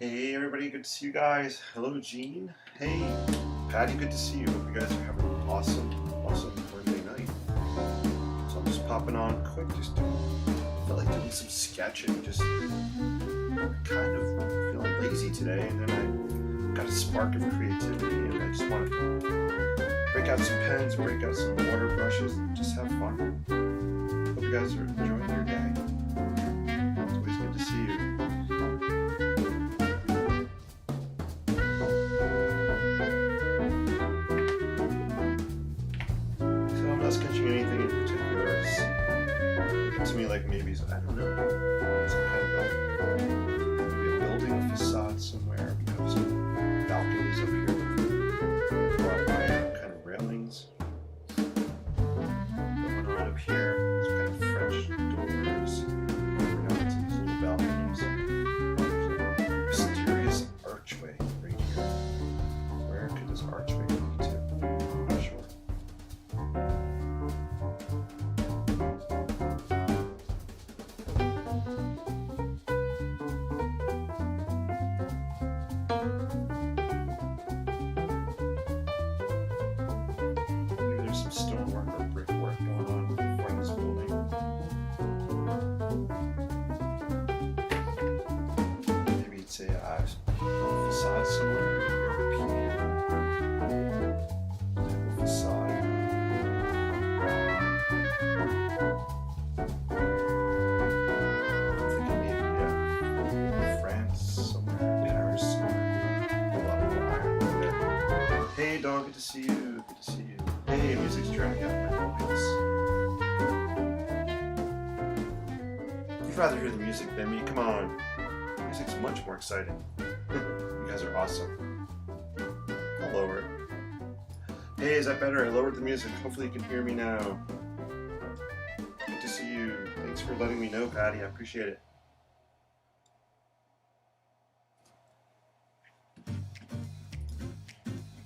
Hey everybody, good to see you guys. Hello Gene. Hey Patty, good to see you. Hope you guys are having an awesome Wednesday night. So I'm just popping on quick, just feel like doing some sketching, just kind of feeling lazy today, and then I got a spark of creativity and I just want to break out some pens, break out some water brushes, and just have fun. Hope you guys are enjoying your day. It's always good to see you. Sketching anything in particular. It's to me like maybe, I don't know, some kind of maybe a building facade somewhere. We have some balconies up here with wrought iron kind of railings going on up here. Some kind of French doors. Over now into these little balconies. There's a mysterious archway right here. Where could this archway lead to? I'm not sure. Some stonework or brickwork going on in front of this building. Maybe it's a facade somewhere, European type of facade. I'm thinking maybe France somewhere, Paris somewhere. A lot more iron over there. Hey dog, good to see you. Good to see you. Hey, music's drowning out my voice. You'd rather hear the music than me. Come on. Music's much more exciting. You guys are awesome. I'll lower it. Hey, is that better? I lowered the music. Hopefully you can hear me now. Good to see you. Thanks for letting me know, Patty. I appreciate it.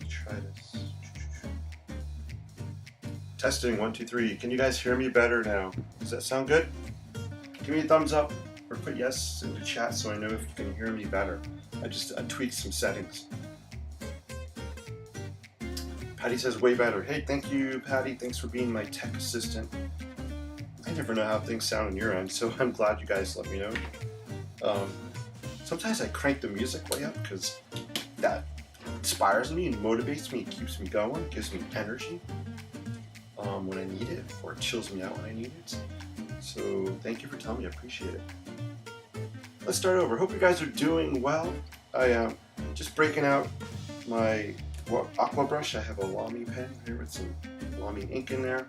Let's try this. Testing 1, 2, 3. Can you guys hear me better now? Does that sound good? Give me a thumbs up or put yes in the chat so I know if you can hear me better. I tweaked some settings. Patty says way better. Hey, thank you, Patty. Thanks for being my tech assistant. I never know how things sound on your end, so I'm glad you guys let me know. Sometimes I crank the music way up because that inspires me and motivates me, keeps me going, gives me energy. When I need it, or it chills me out when I need it. So thank you for telling me, I appreciate it. Let's start over. Hope you guys are doing well. I am just breaking out my aqua brush. I have a Lamy pen here with some Lamy ink in there.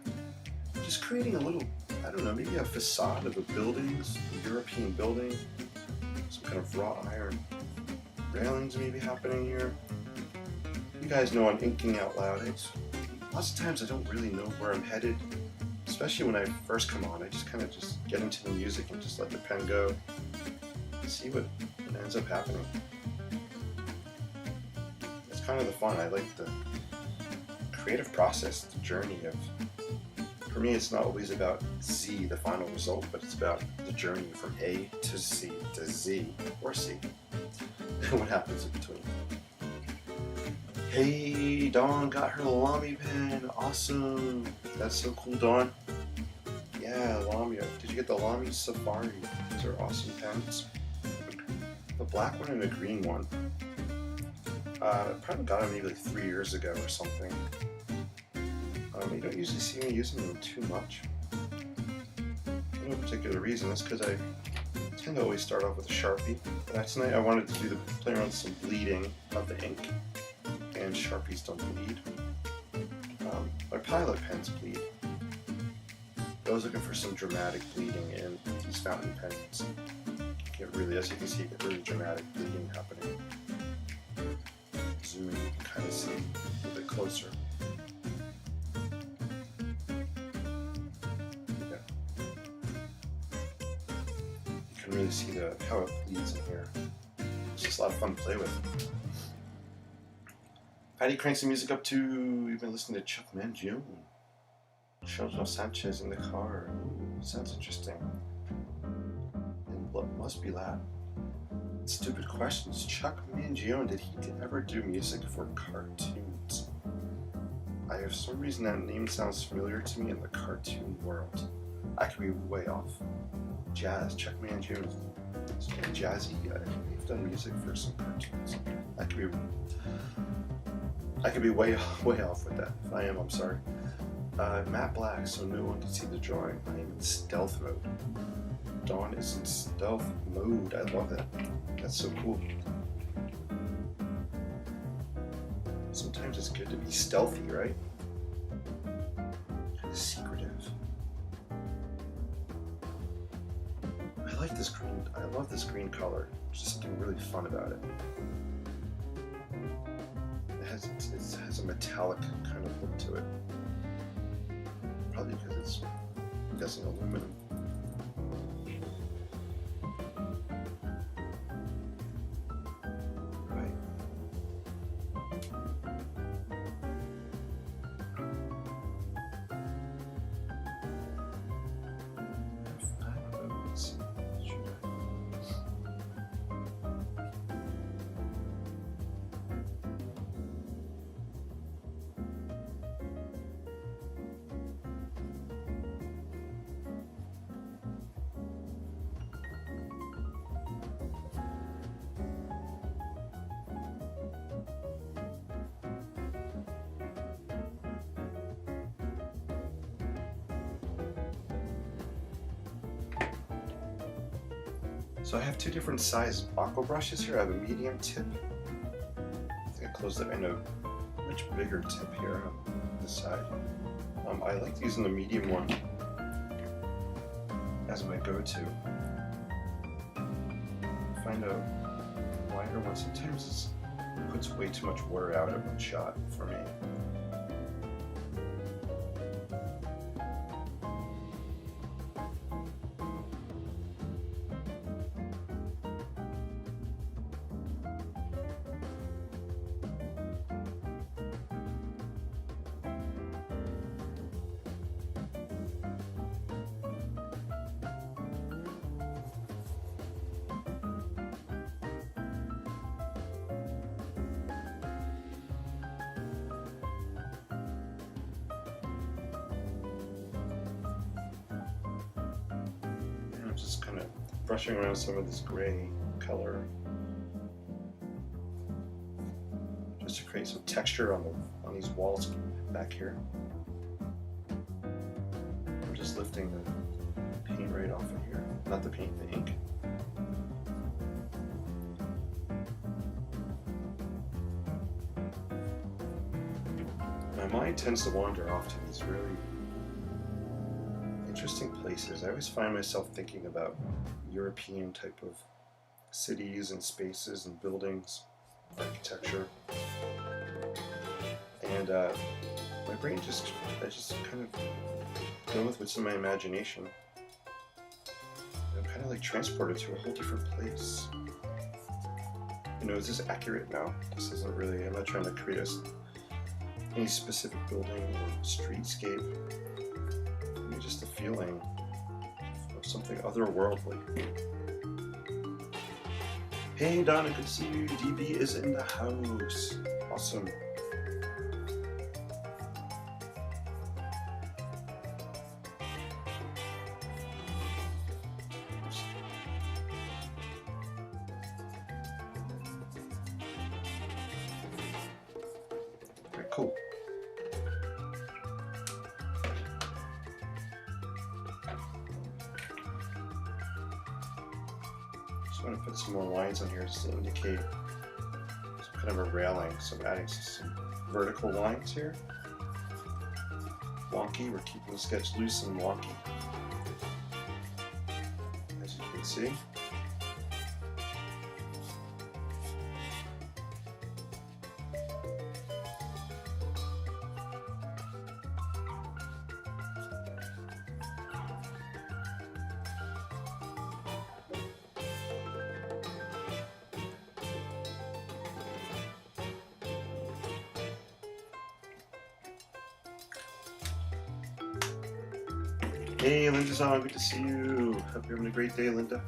Just creating a little, I don't know, maybe a facade of a building, a European building. Some kind of wrought iron railings maybe happening here. You guys know I'm inking out loud. Lots of times I don't really know where I'm headed, especially when I first come on. I just kind of just get into the music and just let the pen go and see what ends up happening. It's kind of the fun. I like the creative process, the journey of, for me it's not always about Z, the final result, but it's about the journey from A to Z, or C, and what happens in between. Hey, Dawn got her Lamy pen. Awesome. That's so cool, Dawn. Yeah, Lamy. Did you get the Lamy Safari? Those are awesome pens. The black one and the green one. Probably got them maybe like 3 years ago or something. You don't usually see me using them too much. For no particular reason. That's because I tend to always start off with a Sharpie. But tonight I wanted to play around with some bleeding of the ink. And Sharpies don't bleed. My Pilot pens bleed. I was looking for some dramatic bleeding in these fountain pens. Get really, as you can see, get really dramatic bleeding happening. Zoom in, you can kind of see a little bit closer. Yeah. You can really see how it bleeds in here. It's just a lot of fun to play with. Patty cranks the music up too. You've been listening to Chuck Mangione. Children Sanchez in the car. Ooh, sounds interesting. And what must be that? Stupid questions. Chuck Mangione, did he ever do music for cartoons? For some reason that name sounds familiar to me in the cartoon world. I could be way off. Jazz. Chuck Mangione is jazzy. He's done music for some cartoons. I could be way off with that. If I am, I'm sorry. Matte Black, so no one can see the drawing. I am in stealth mode. Dawn is in stealth mode. I love that. That's so cool. Sometimes it's good to be stealthy, right? Kind of secretive. I like this green. I love this green color. There's just something really fun about it. It has a metallic kind of look to it. Probably because it's, I'm guessing, aluminum. So I have two different size aqua brushes here. I have a medium tip. I think I closed it. I know a much bigger tip here on this side. I like using the medium one as my go-to. Find a wider one sometimes it puts way too much water out in one shot for me. Just kind of brushing around some of this gray color just to create some texture on these walls back here. I'm just lifting the paint right off of here. Not the paint, the ink. My mind tends to wander off to these really interesting places. I always find myself thinking about European type of cities and spaces and buildings, architecture, and my brain I just kind of go with what's in my imagination. I'm kind of like transported to a whole different place. You know, is this accurate? No, this isn't really. I'm not trying to create any specific building or streetscape. Just a feeling of something otherworldly. Hey Donna, good to see you. DB is in the house. Awesome. Very cool. I'm going to put some more lines on here just to indicate some kind of a railing. So I'm adding some vertical lines here. Wonky, we're keeping the sketch loose and wonky, as you can see. Hey, Linda's on. Good to see you. Hope you're having a great day, Linda.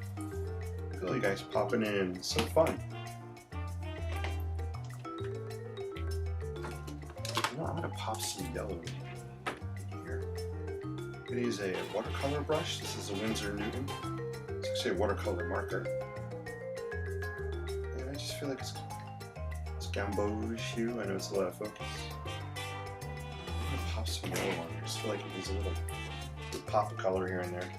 Look at all you guys popping in. It's so fun. I'm going to pop some yellow in here. I'm going to use a watercolor brush. This is a Winsor Newton. It's actually a watercolor marker. And I just feel like it's gamboge hue. I know it's a lot of focus. I'm going to pop some yellow on here. I just feel like it needs a little pop of color here and there.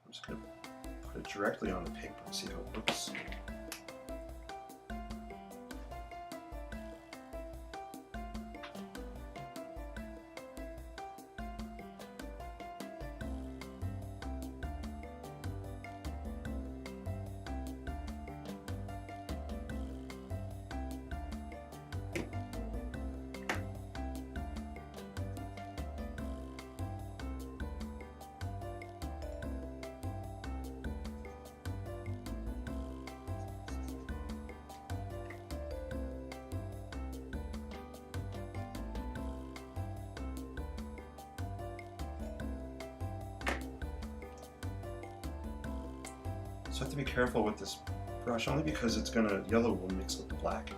I'm just going to put it directly on the paper and see how it looks. So I have to be careful with this brush, only because yellow will mix with the black.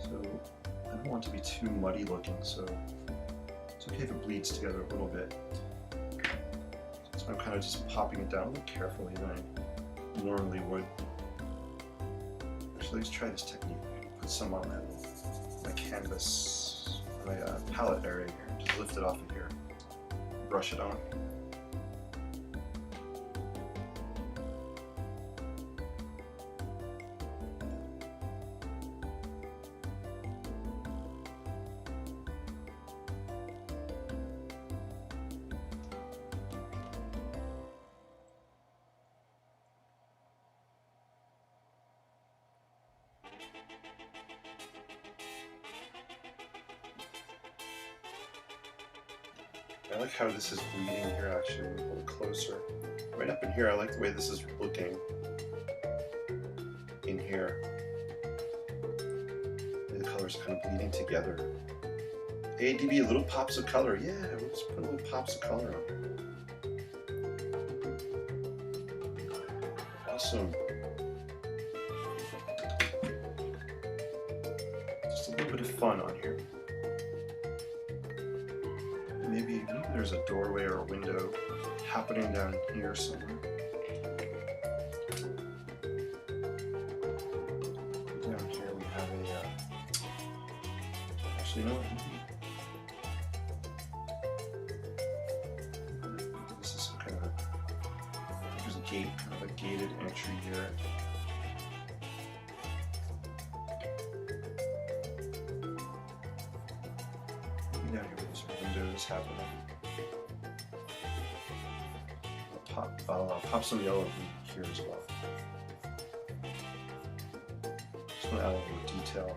So I don't want it to be too muddy looking, so it's okay if it bleeds together a little bit. So I'm kind of just popping it down a little carefully than I normally would. Actually, let's try this technique. Put some on my canvas, my palette area here, just lift it off of here, brush it on. I like how this is bleeding here actually, a little closer. Right up in here, I like the way this is looking in here. The colors kind of bleeding together. Hey DB, little pops of color. Yeah, we'll just put little pops of color on here. Awesome. Just a little bit of fun on here. Maybe there's a doorway or a window happening down here somewhere. Down here we have actually no. This is some kind of there's a gate, kind of a gated entry here. Down here there's windows happening. I'll pop some yellow in here as well. Just want to add a little detail.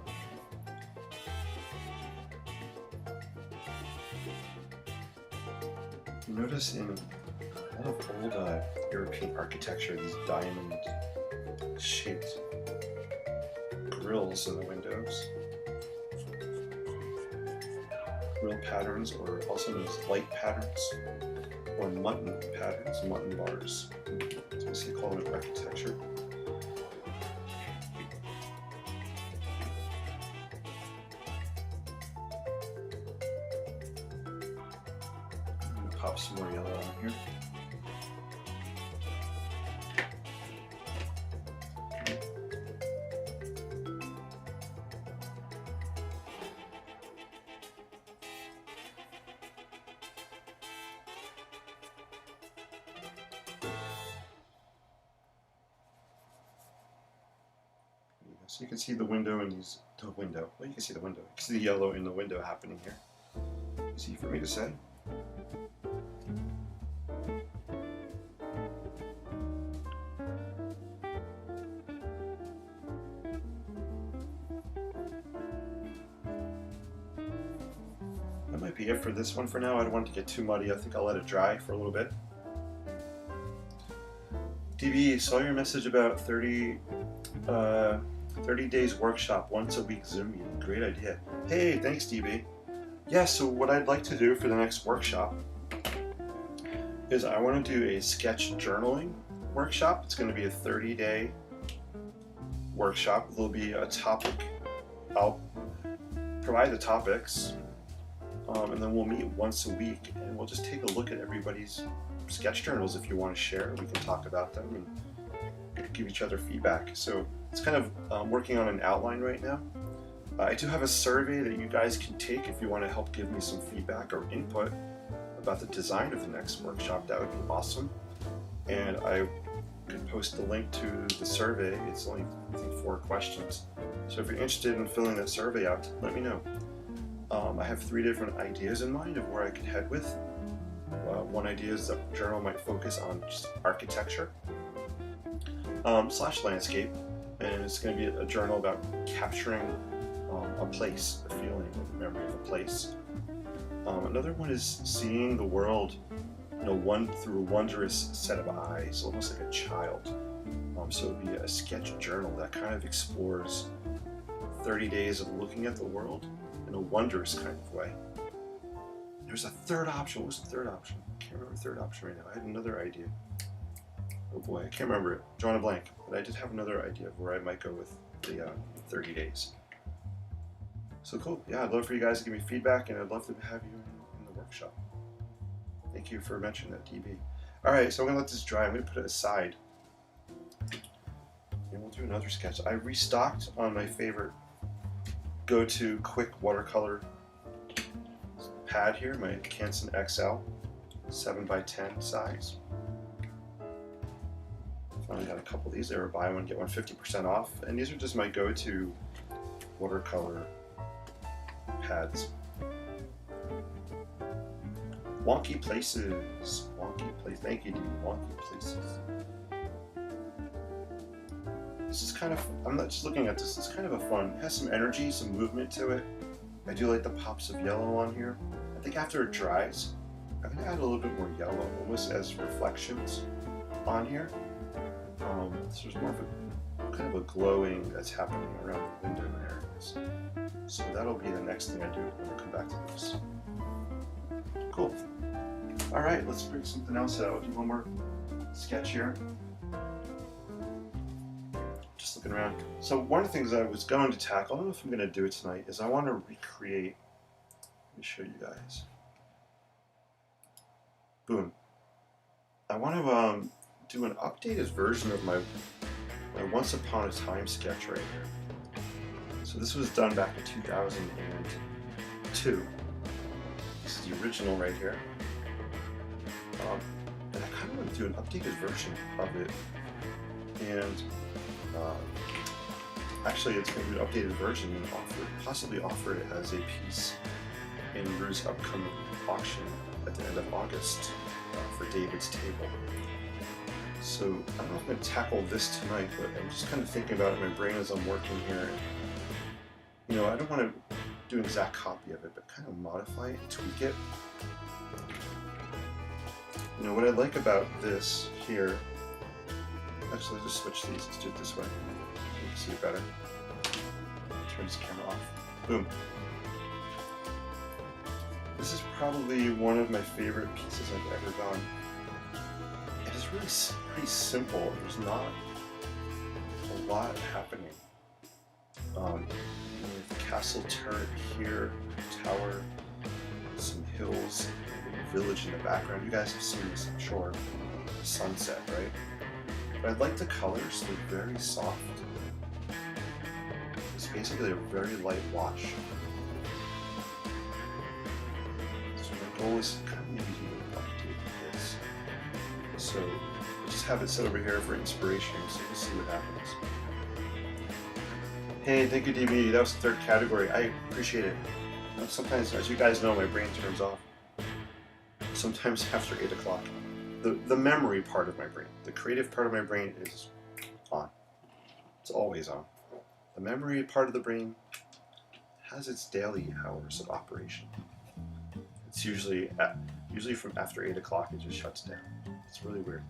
You notice in a lot of old European architecture, these diamond-shaped grills in the windows. Grill patterns, or also known as light patterns, or mutton patterns, mutton bars. So we see call them in architecture. I'm going to pop some more yellow on here. So you can see the window and well, you can see the window. You can see the yellow in the window happening here. Easy for me to say. That might be it for this one for now. I don't want it to get too muddy. I think I'll let it dry for a little bit. DB, saw your message about 30 days workshop, once a week Zoom meeting. Great idea. Hey, thanks DB. Yeah, so what I'd like to do for the next workshop is I want to do a sketch journaling workshop. It's going to be a 30-day workshop. There'll be a topic. I'll provide the topics, and then we'll meet once a week, and we'll just take a look at everybody's sketch journals. If you want to share, we can talk about them and give each other feedback. So it's kind of working on an outline right now. I do have a survey that you guys can take if you want to help give me some feedback or input about the design of the next workshop. That would be awesome. And I could post the link to the survey. It's only, I think, 4 questions. So if you're interested in filling that survey out, let me know. I have 3 different ideas in mind of where I could head with. One idea is that the journal might focus on just architecture / landscape, and it's going to be a journal about capturing a place, a feeling, a memory of a place. Another one is seeing the world, through a wondrous set of eyes, almost like a child. So it would be a sketch journal that kind of explores 30 days of looking at the world in a wondrous kind of way. There's a third option. What was the third option? I can't remember the third option right now. I had another idea. Oh boy, I can't remember it. Drawing a blank. But I did have another idea of where I might go with the 30 days. So cool. Yeah, I'd love for you guys to give me feedback, and I'd love to have you in the workshop. Thank you for mentioning that, DB. Alright, so I'm going to let this dry. I'm going to put it aside. And we'll do another sketch. I restocked on my favorite go-to quick watercolor pad here, my Canson XL 7x10 size. Finally got a couple of these. They were buy one get one 50% off, and these are just my go-to watercolor pads. Wonky places. Wonky place. Thank you, dude. Wonky places. This is kind of, I'm not just looking at this, it's kind of a fun, it has some energy, some movement to it. I do like the pops of yellow on here. I think after it dries, I'm going to add a little bit more yellow, almost as reflections on here. So there's more of a kind of a glowing that's happening around the window areas. So that'll be the next thing I do when I come back to this. Cool. Alright, let's bring something else out. I'll do one more sketch here. Just looking around. So one of the things I was going to tackle, I don't know if I'm going to do it tonight, is I want to recreate, let me show you guys. Boom. I want to do an updated version of my Once Upon a Time sketch right here. So this was done back in 2002. This is the original right here. And I kind of want to do an updated version of it. And actually, it's going to be an updated version and possibly offer it as a piece in Rue's upcoming auction at the end of August for David's Table. So I don't know if I'm going to tackle this tonight, but I'm just kind of thinking about it in my brain as I'm working here. You know, I don't want to do an exact copy of it, but kind of modify it and tweak it. You know, what I like about this here, actually just switch these, let's do it this way. You can see it better. Turn this camera off. Boom. This is probably one of my favorite pieces I've ever done. It is really pretty simple. There's not a lot happening. The castle turret here, tower, some hills, a village in the background. You guys have seen this, I'm sure. Sunset, right? But I like the colors. They're very soft. It's basically a very light wash. So my goal is kind of maybe to update this. So I'll just have it set over here for inspiration, so we'll see what happens. Hey, thank you, DB. That was the third category. I appreciate it. You know, sometimes, as you guys know, my brain turns off. Sometimes after 8 o'clock. The memory part of my brain, the creative part of my brain is on. It's always on. The memory part of the brain has its daily hours of operation. It's usually from after 8 o'clock it just shuts down. It's really weird.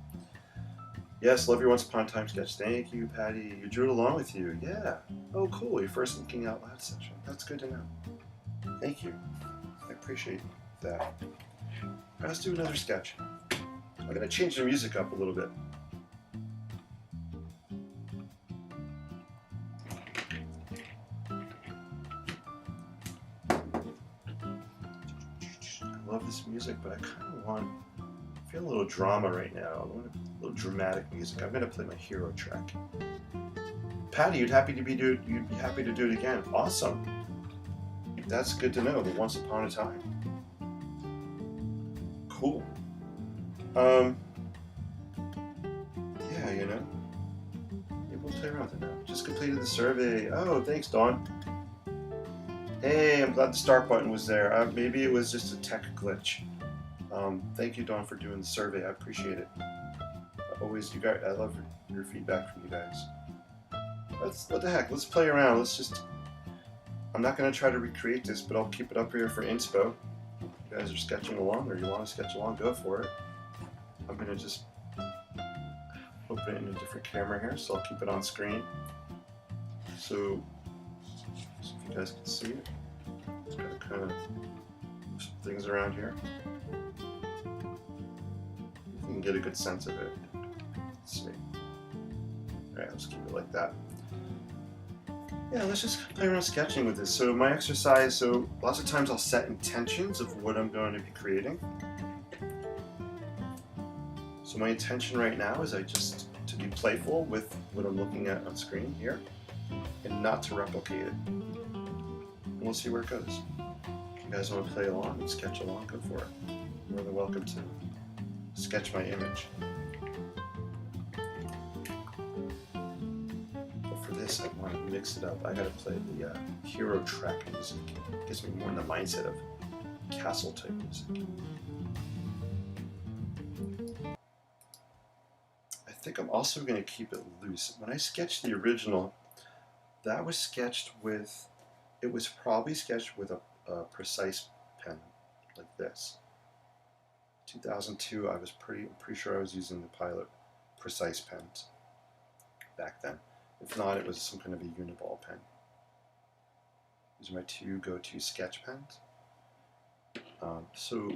Yes, love your Once Upon a Time sketch. Thank you, Patty. You drew it along with you. Yeah. Oh, cool. Your first thinking out loud session. That's good to know. Thank you. I appreciate that. Right, let's do another sketch. I'm going to change the music up a little bit. I love this music, but I kind of feel a little drama right now. I want a little dramatic music. I'm going to play my hero track. Patty, you'd be happy to do it again. Awesome. That's good to know. The Once Upon a Time. Cool. Yeah, you know. Maybe we'll play around with it now. Just completed the survey. Oh, thanks, Dawn. Hey, I'm glad the start button was there. Maybe it was just a tech glitch. Thank you, Dawn, for doing the survey. I appreciate it. Always, you guys. I love your feedback from you guys. What the heck? Let's play around. I'm not going to try to recreate this, but I'll keep it up here for inspo. If you guys are sketching along, or you want to sketch along, go for it. I'm going to just open it in a different camera here, so I'll keep it on screen. So if you guys can see it, just got to kind of move some things around here. You can get a good sense of it. Let's see. Alright, let's keep it like that. Yeah, let's just play around sketching with this. So my exercise, lots of times I'll set intentions of what I'm going to be creating. So my intention right now is to be playful with what I'm looking at on screen here and not to replicate it. And we'll see where it goes. If you guys want to play along and sketch along, go for it. You're more than welcome to sketch my image. This, I want to mix it up. I gotta play the hero track music. It gets me more in the mindset of castle type music. I think I'm also going to keep it loose. When I sketched the original, that was sketched with, it was probably sketched with a precise pen like this. 2002, I'm pretty sure I was using the Pilot precise pens back then. If not, it was some kind of a uniball pen. These are my two go-to sketch pens. So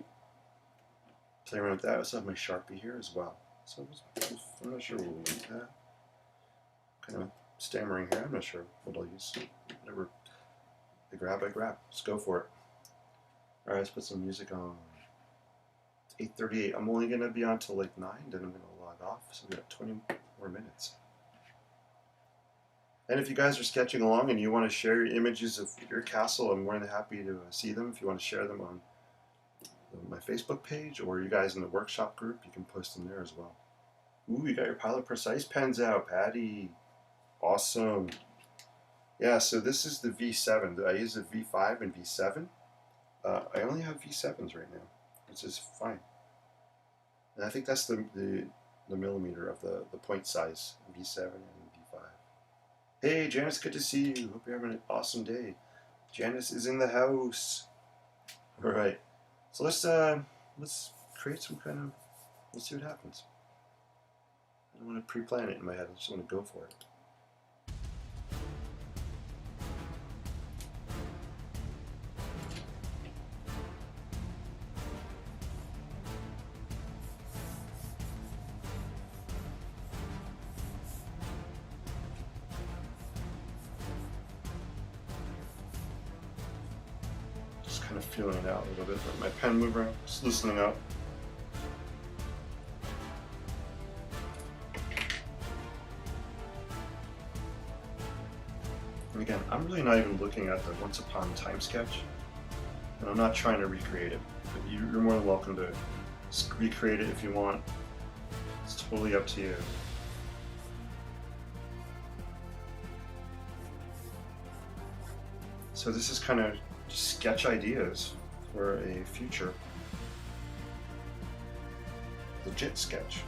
play around with that. I also have my Sharpie here as well. So I'm not sure what we'll use that. Kind of stammering here. I'm not sure what I'll use. Whatever I grab. Let's go for it. All right, let's put some music on. It's 8:38. I'm only going to be on till like 9, then I'm going to log off. So we got 20 more minutes. And if you guys are sketching along and you want to share your images of your castle, I'm more than happy to see them. If you want to share them on my Facebook page or you guys in the workshop group, you can post them there as well. Ooh, you got your Pilot Precise pens out, Patty. Awesome. Yeah, so this is the V7. I use the V5 and V7. I only have V7s right now, which is fine. And I think that's the millimeter of the point size, V7 and V5. Hey, Janice, good to see you. Hope you're having an awesome day. Janice is in the house. All right. So let's create some kind of, let's see what happens. I don't want to pre-plan it in my head. I just want to go for it. Kind of feeling it out a little bit, but my pen mover, just loosening up. And again, I'm really not even looking at the Once Upon a Time sketch, and I'm not trying to recreate it. But you're more than welcome to recreate it if you want. It's totally up to you. So this is kind of sketch ideas for a future legit sketch.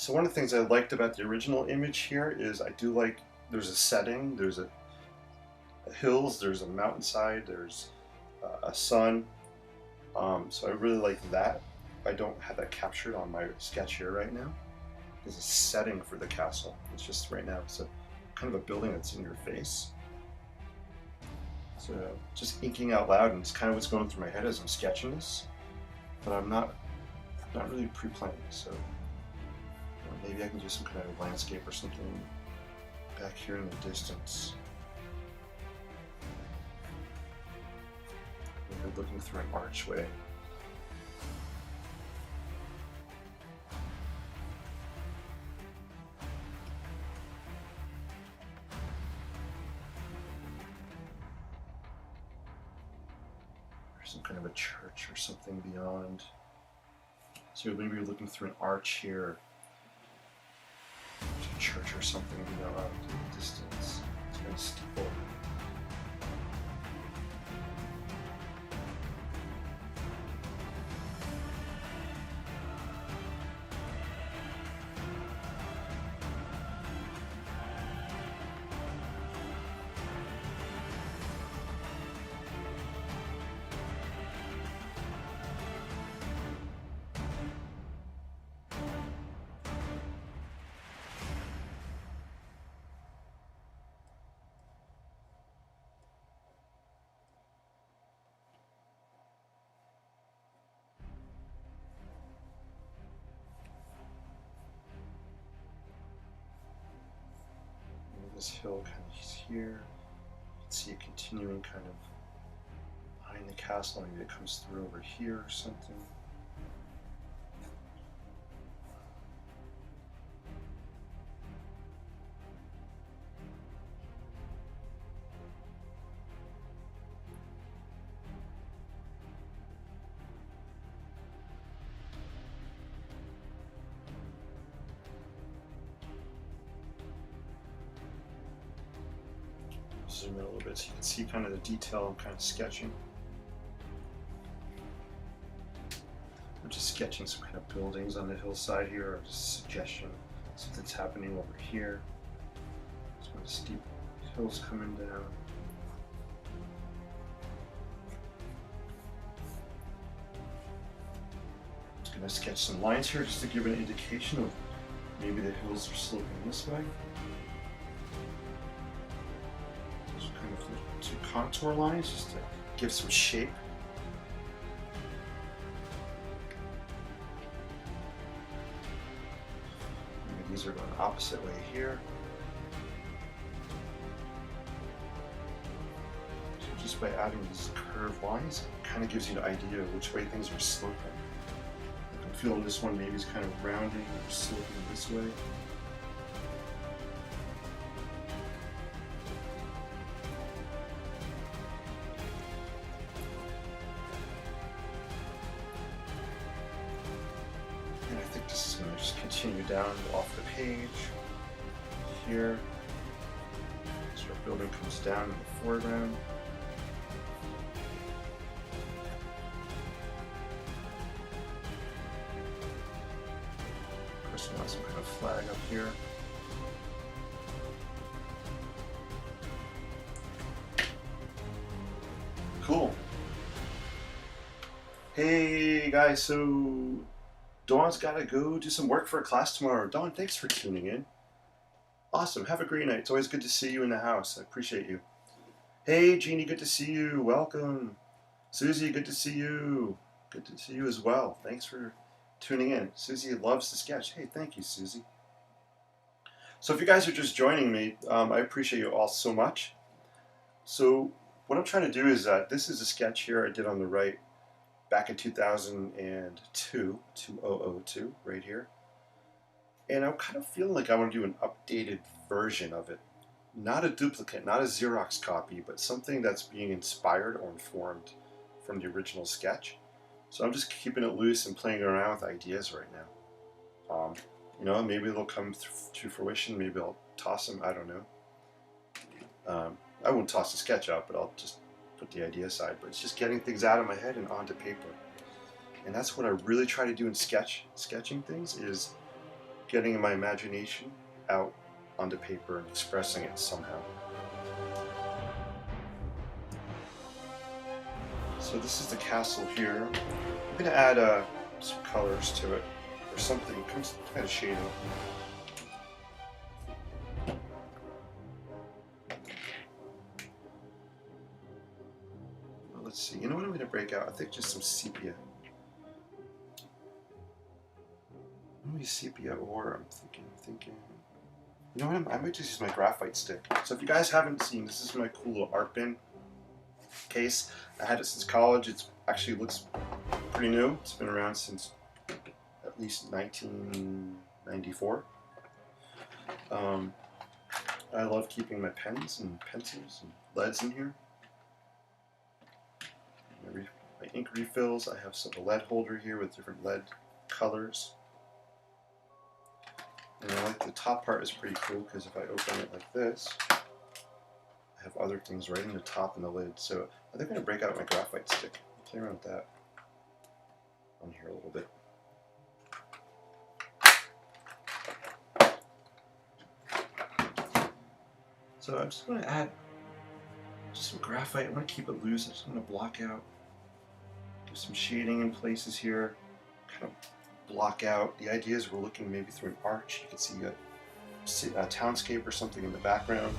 So one of the things I liked about the original image here is I do like there's a setting, there's a hills, there's a mountainside, there's a sun. So I really like that. I don't have that captured on my sketch here right now. There's a setting for the castle. It's just right now it's a kind of a building that's in your face. So just inking out loud, and it's kind of what's going through my head as I'm sketching this. But I'm not really pre-planning, so maybe I can do some kind of landscape or something back here in the distance. Maybe looking through an archway. Some kind of a church or something beyond. So maybe you're looking through an arch here. There's a church or something beyond in the distance. It's kind of steeple. This hill kind of here. You can see it continuing kind of behind the castle. Maybe it comes through over here or something. Zoom in a little bit so you can see kind of the detail I'm kind of sketching. I'm just sketching some kind of buildings on the hillside here, or just a suggestion something's happening over here. Some kind of steep hills coming down. I'm just going to sketch some lines here just to give an indication of maybe the hills are sloping this way. Two contour lines just to give some shape. Maybe these are going the opposite way here. So just by adding these curved lines, it kind of gives you an idea of which way things are sloping. I'm feeling this one maybe is kind of rounding or sloping this way. Continue down off the page here. So our building comes down in the foreground. Of course, we want some kind of flag up here. Cool. Hey guys, so Dawn's got to go do some work for a class tomorrow. Dawn, thanks for tuning in. Awesome. Have a great night. It's always good to see you in the house. I appreciate you. Hey, Jeannie, good to see you. Welcome. Susie, good to see you. Good to see you as well. Thanks for tuning in. Susie loves to sketch. Hey, thank you, Susie. So if you guys are just joining me, I appreciate you all so much. So what I'm trying to do is this is a sketch here I did on the right back in 2002, 2002, right here. And I'm kind of feeling like I want to do an updated version of it. Not a duplicate, not a Xerox copy, but something that's being inspired or informed from the original sketch. So I'm just keeping it loose and playing around with ideas right now. You know, maybe they'll come to fruition, maybe I'll toss them, I don't know. I won't toss the sketch out, but I'll just put the idea aside, but it's just getting things out of my head and onto paper. And that's what I really try to do in sketching things is getting my imagination out onto paper and expressing it somehow. So this is the castle here. I'm going to add some colors to it, or something, kind of shading. Well, let's see, you know what I'm going to break out? I think just some sepia. Maybe sepia, or I'm thinking. You know what? I might just use my graphite stick. So if you guys haven't seen, this is my cool little art bin case. I had it since college. It actually looks pretty new. It's been around since at least 1994. I love keeping my pens and pencils and leads in here. My ink refills. I have some lead holder here with different lead colors. And I like the top part is pretty cool because if I open it like this, I have other things right in the top and the lid. So I think I'm going to break out my graphite stick. Play around with that on here a little bit. So I'm just going to add just some graphite. I want to keep it loose. I'm just going to block out, do some shading in places here, kind of block out. The idea is we're looking maybe through an arch. You can see a townscape or something in the background.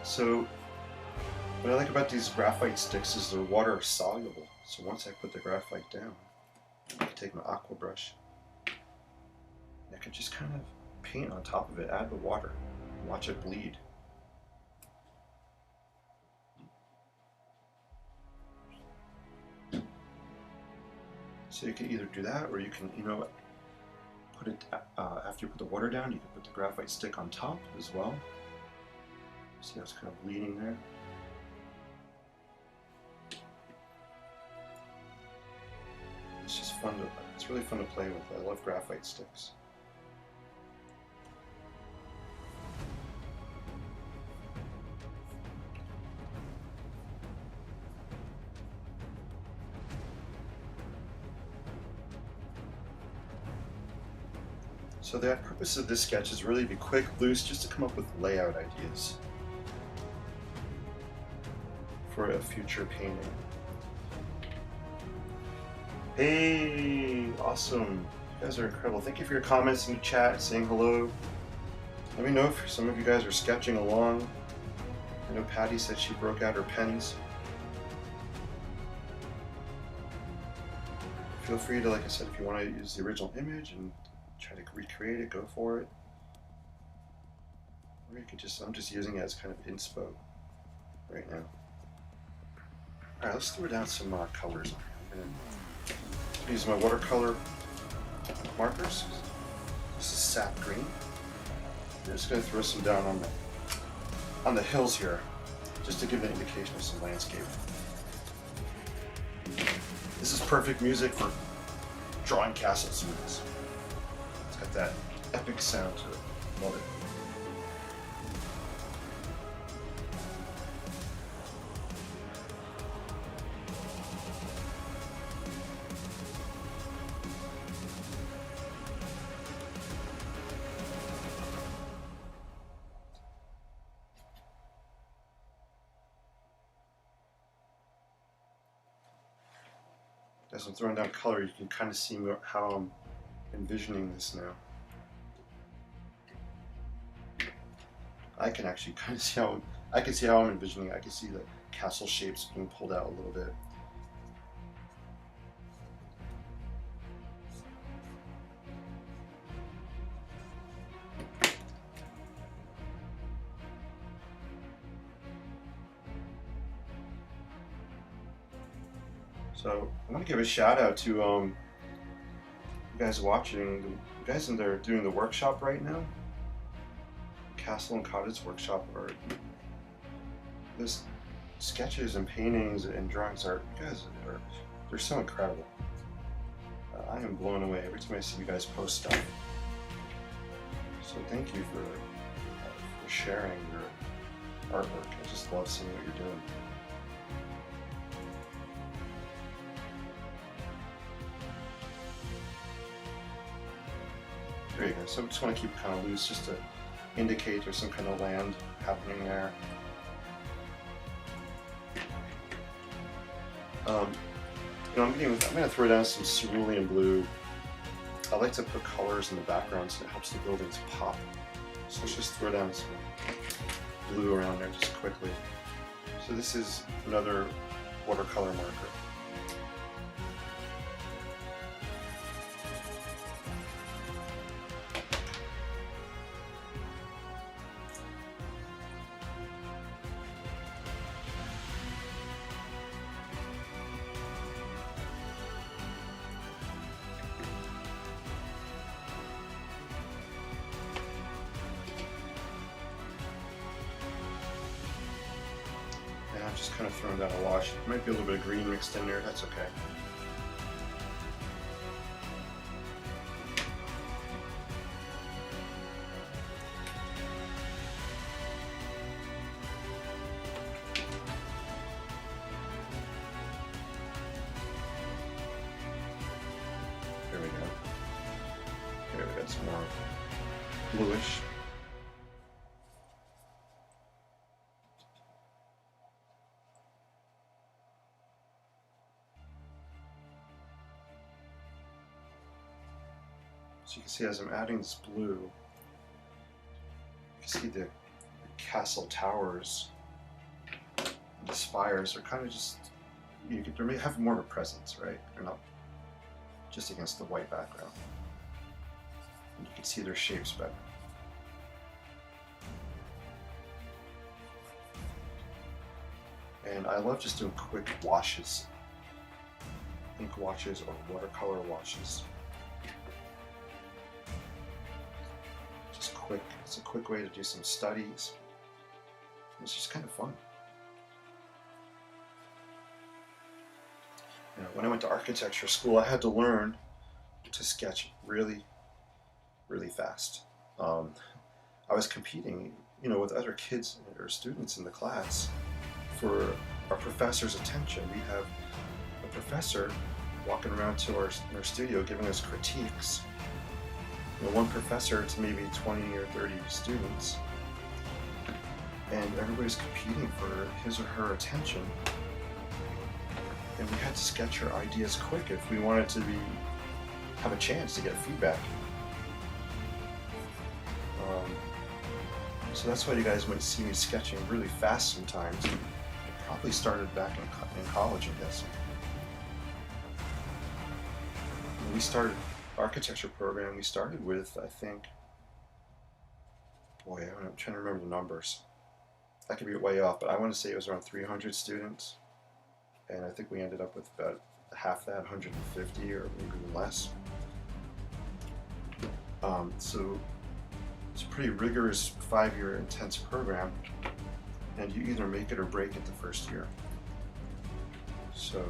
So what I like about these graphite sticks is they're water soluble. So once I put the graphite down, I can take my aqua brush and I can just kind of paint on top of it, add the water, and watch it bleed. So you can either do that, or you can, put it after you put the water down, you can put the graphite stick on top as well. See how it's kind of bleeding there. It's just fun to. It's really fun to play with. I love graphite sticks. So the purpose of this sketch is really to be quick, loose, just to come up with layout ideas for a future painting. Hey, awesome. You guys are incredible. Thank you for your comments in the chat, saying hello. Let me know if some of you guys are sketching along. I know Patty said she broke out her pens. Feel free to, like I said, if you want to use the original image and try to recreate it, go for it. Or you could I'm just using it as kind of inspo right now. Alright, let's throw down some colors. I'm going to use my watercolor markers. This is sap green. I'm just going to throw some down on the hills here, just to give an indication of some landscape. This is perfect music for drawing castle scenes. It's got that epic sound to it. Love it. As I'm throwing down color, you can kind of see how I'm envisioning this now. I can actually kind of see how I'm envisioning it. I can see the castle shapes being pulled out a little bit. So I want to give a shout out to you guys watching, you guys in there doing the workshop right now. Castle and Cottage workshop art. This sketches and paintings and drawings art, you guys they're so incredible. I am blown away every time I see you guys post stuff. So thank you for sharing your artwork. I just love seeing what you're doing. There you go. So I just want to keep it kind of loose just to indicate there's some kind of land happening there. I'm going to throw down some cerulean blue. I like to put colors in the background so it helps the buildings pop. So let's just throw down some blue around there just quickly. So this is another watercolor marker. I'm just kind of throwing down a wash. There might be a little bit of green mixed in there, that's okay. There we go. There we got some more bluish. So you can see as I'm adding this blue, you can see the castle towers, the spires are kind of just, they have more of a presence, right? They're not just against the white background. And you can see their shapes better. And I love just doing quick washes, ink washes or watercolor washes. It's a quick way to do some studies. It's just kind of fun. When I went to architecture school, I had to learn to sketch really, really fast. I was competing, with other kids or students in the class for our professor's attention. We have a professor walking around to our studio giving us critiques. One professor to maybe 20 or 30 students, and everybody's competing for his or her attention, and we had to sketch our ideas quick if we wanted to have a chance to get feedback. So that's why you guys might see me sketching really fast sometimes. It probably started back in college, I guess. We started architecture program, we started with, I think, I'm trying to remember the numbers. I could be way off, but I want to say it was around 300 students, and I think we ended up with about half that, 150 or maybe even less. So it's a pretty rigorous 5-year intense program, and you either make it or break it the first year. So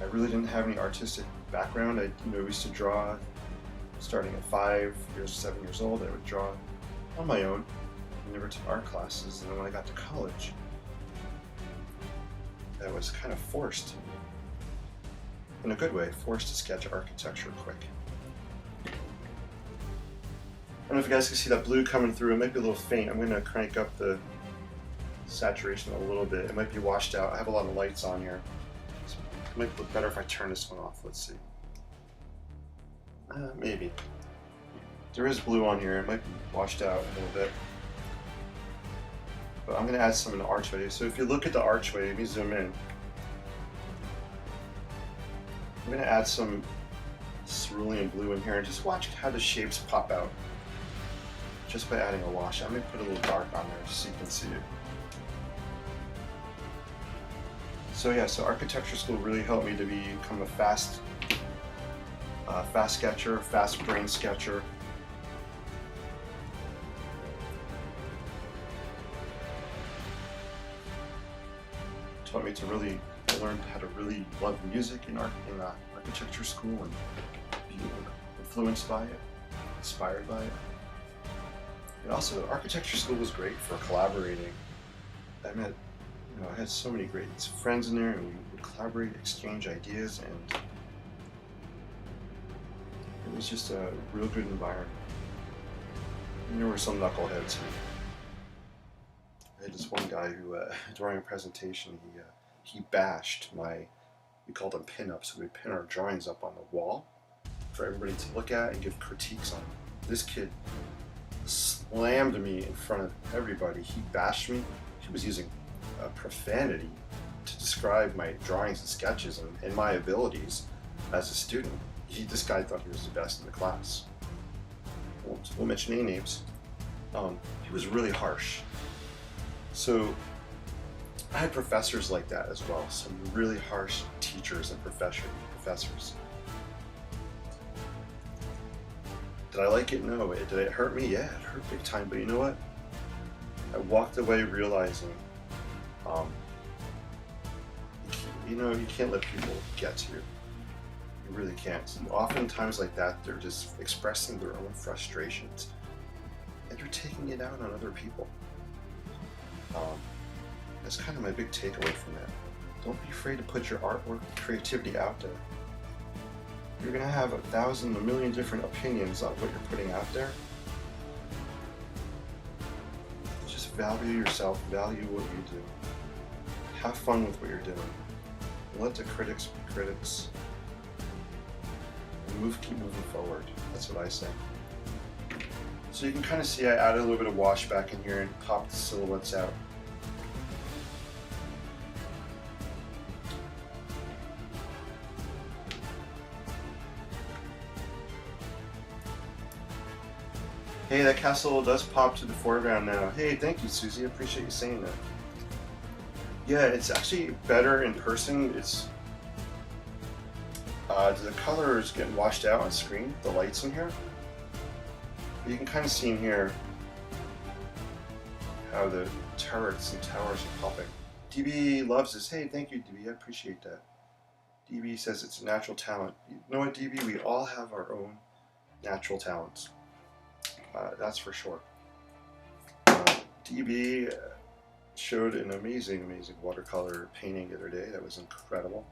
I really didn't have any artistic background. I used to draw starting at 7 years old. I would draw on my own. I never took art classes, and then when I got to college, I was kind of forced, in a good way, forced to sketch architecture quick. I don't know if you guys can see that blue coming through. It might be a little faint. I'm going to crank up the saturation a little bit. It might be washed out. I have a lot of lights on here. It might look better if I turn this one off. Let's see. Maybe. There is blue on here. It might be washed out a little bit. But I'm going to add some in the archway. So if you look at the archway, let me zoom in. I'm going to add some cerulean blue in here and just watch how the shapes pop out. Just by adding a wash. I'm going to put a little dark on there just so you can see it. So yeah, so architecture school really helped me to become a fast sketcher, fast brain sketcher. Taught me to really learn how to really love music in architecture school and be influenced by it, inspired by it. And also, architecture school was great for collaborating. I had so many great friends in there, and we would collaborate, exchange ideas, and it was just a real good environment. And there were some knuckleheads. I had this one guy who, during a presentation, he bashed we called them pin-ups, so we'd pin our drawings up on the wall for everybody to look at and give critiques on. This kid slammed me in front of everybody. He bashed me. He was using profanity to describe my drawings and sketches and my abilities as a student. This guy thought he was the best in the class. Won't mention any names. He was really harsh. So I had professors like that as well, some really harsh teachers and professors. Did I like it? No. Did it hurt me? Yeah, it hurt big time. But you know what? I walked away realizing, you can't let people get to you. You really can't. And oftentimes like that, they're just expressing their own frustrations, and you're taking it out on other people. That's kind of my big takeaway from that. Don't be afraid to put your artwork and creativity out there. You're going to have 1,000, a million different opinions on what you're putting out there. Just value yourself, value what you do. Have fun with what you're doing. Let the critics be critics. And keep moving forward. That's what I say. So you can kind of see I added a little bit of wash back in here and popped the silhouettes out. Hey, that castle does pop to the foreground now. Hey, thank you, Susie. I appreciate you saying that. Yeah, it's actually better in person. It's the color is getting washed out on screen, the lights in here. But you can kind of see in here how the turrets and towers are popping. DB loves this. Hey, thank you, DB. I appreciate that. DB says it's a natural talent. You know what, DB? We all have our own natural talents. That's for sure. DB showed an amazing watercolor painting the other day. That was incredible.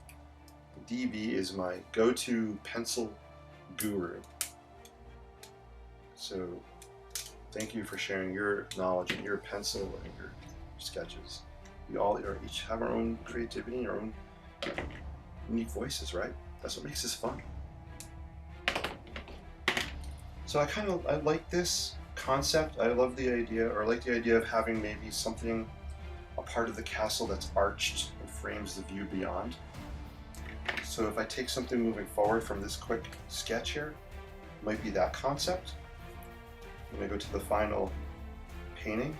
DB is my go-to pencil guru. So thank you for sharing your knowledge and your pencil and your sketches. We all each have our own creativity and our own unique voices, right? That's what makes this fun. So I like this concept. I love the idea, or I like the idea of having maybe something, a part of the castle that's arched and frames the view beyond. So if I take something moving forward from this quick sketch here, it might be that concept. I'm gonna go to the final painting.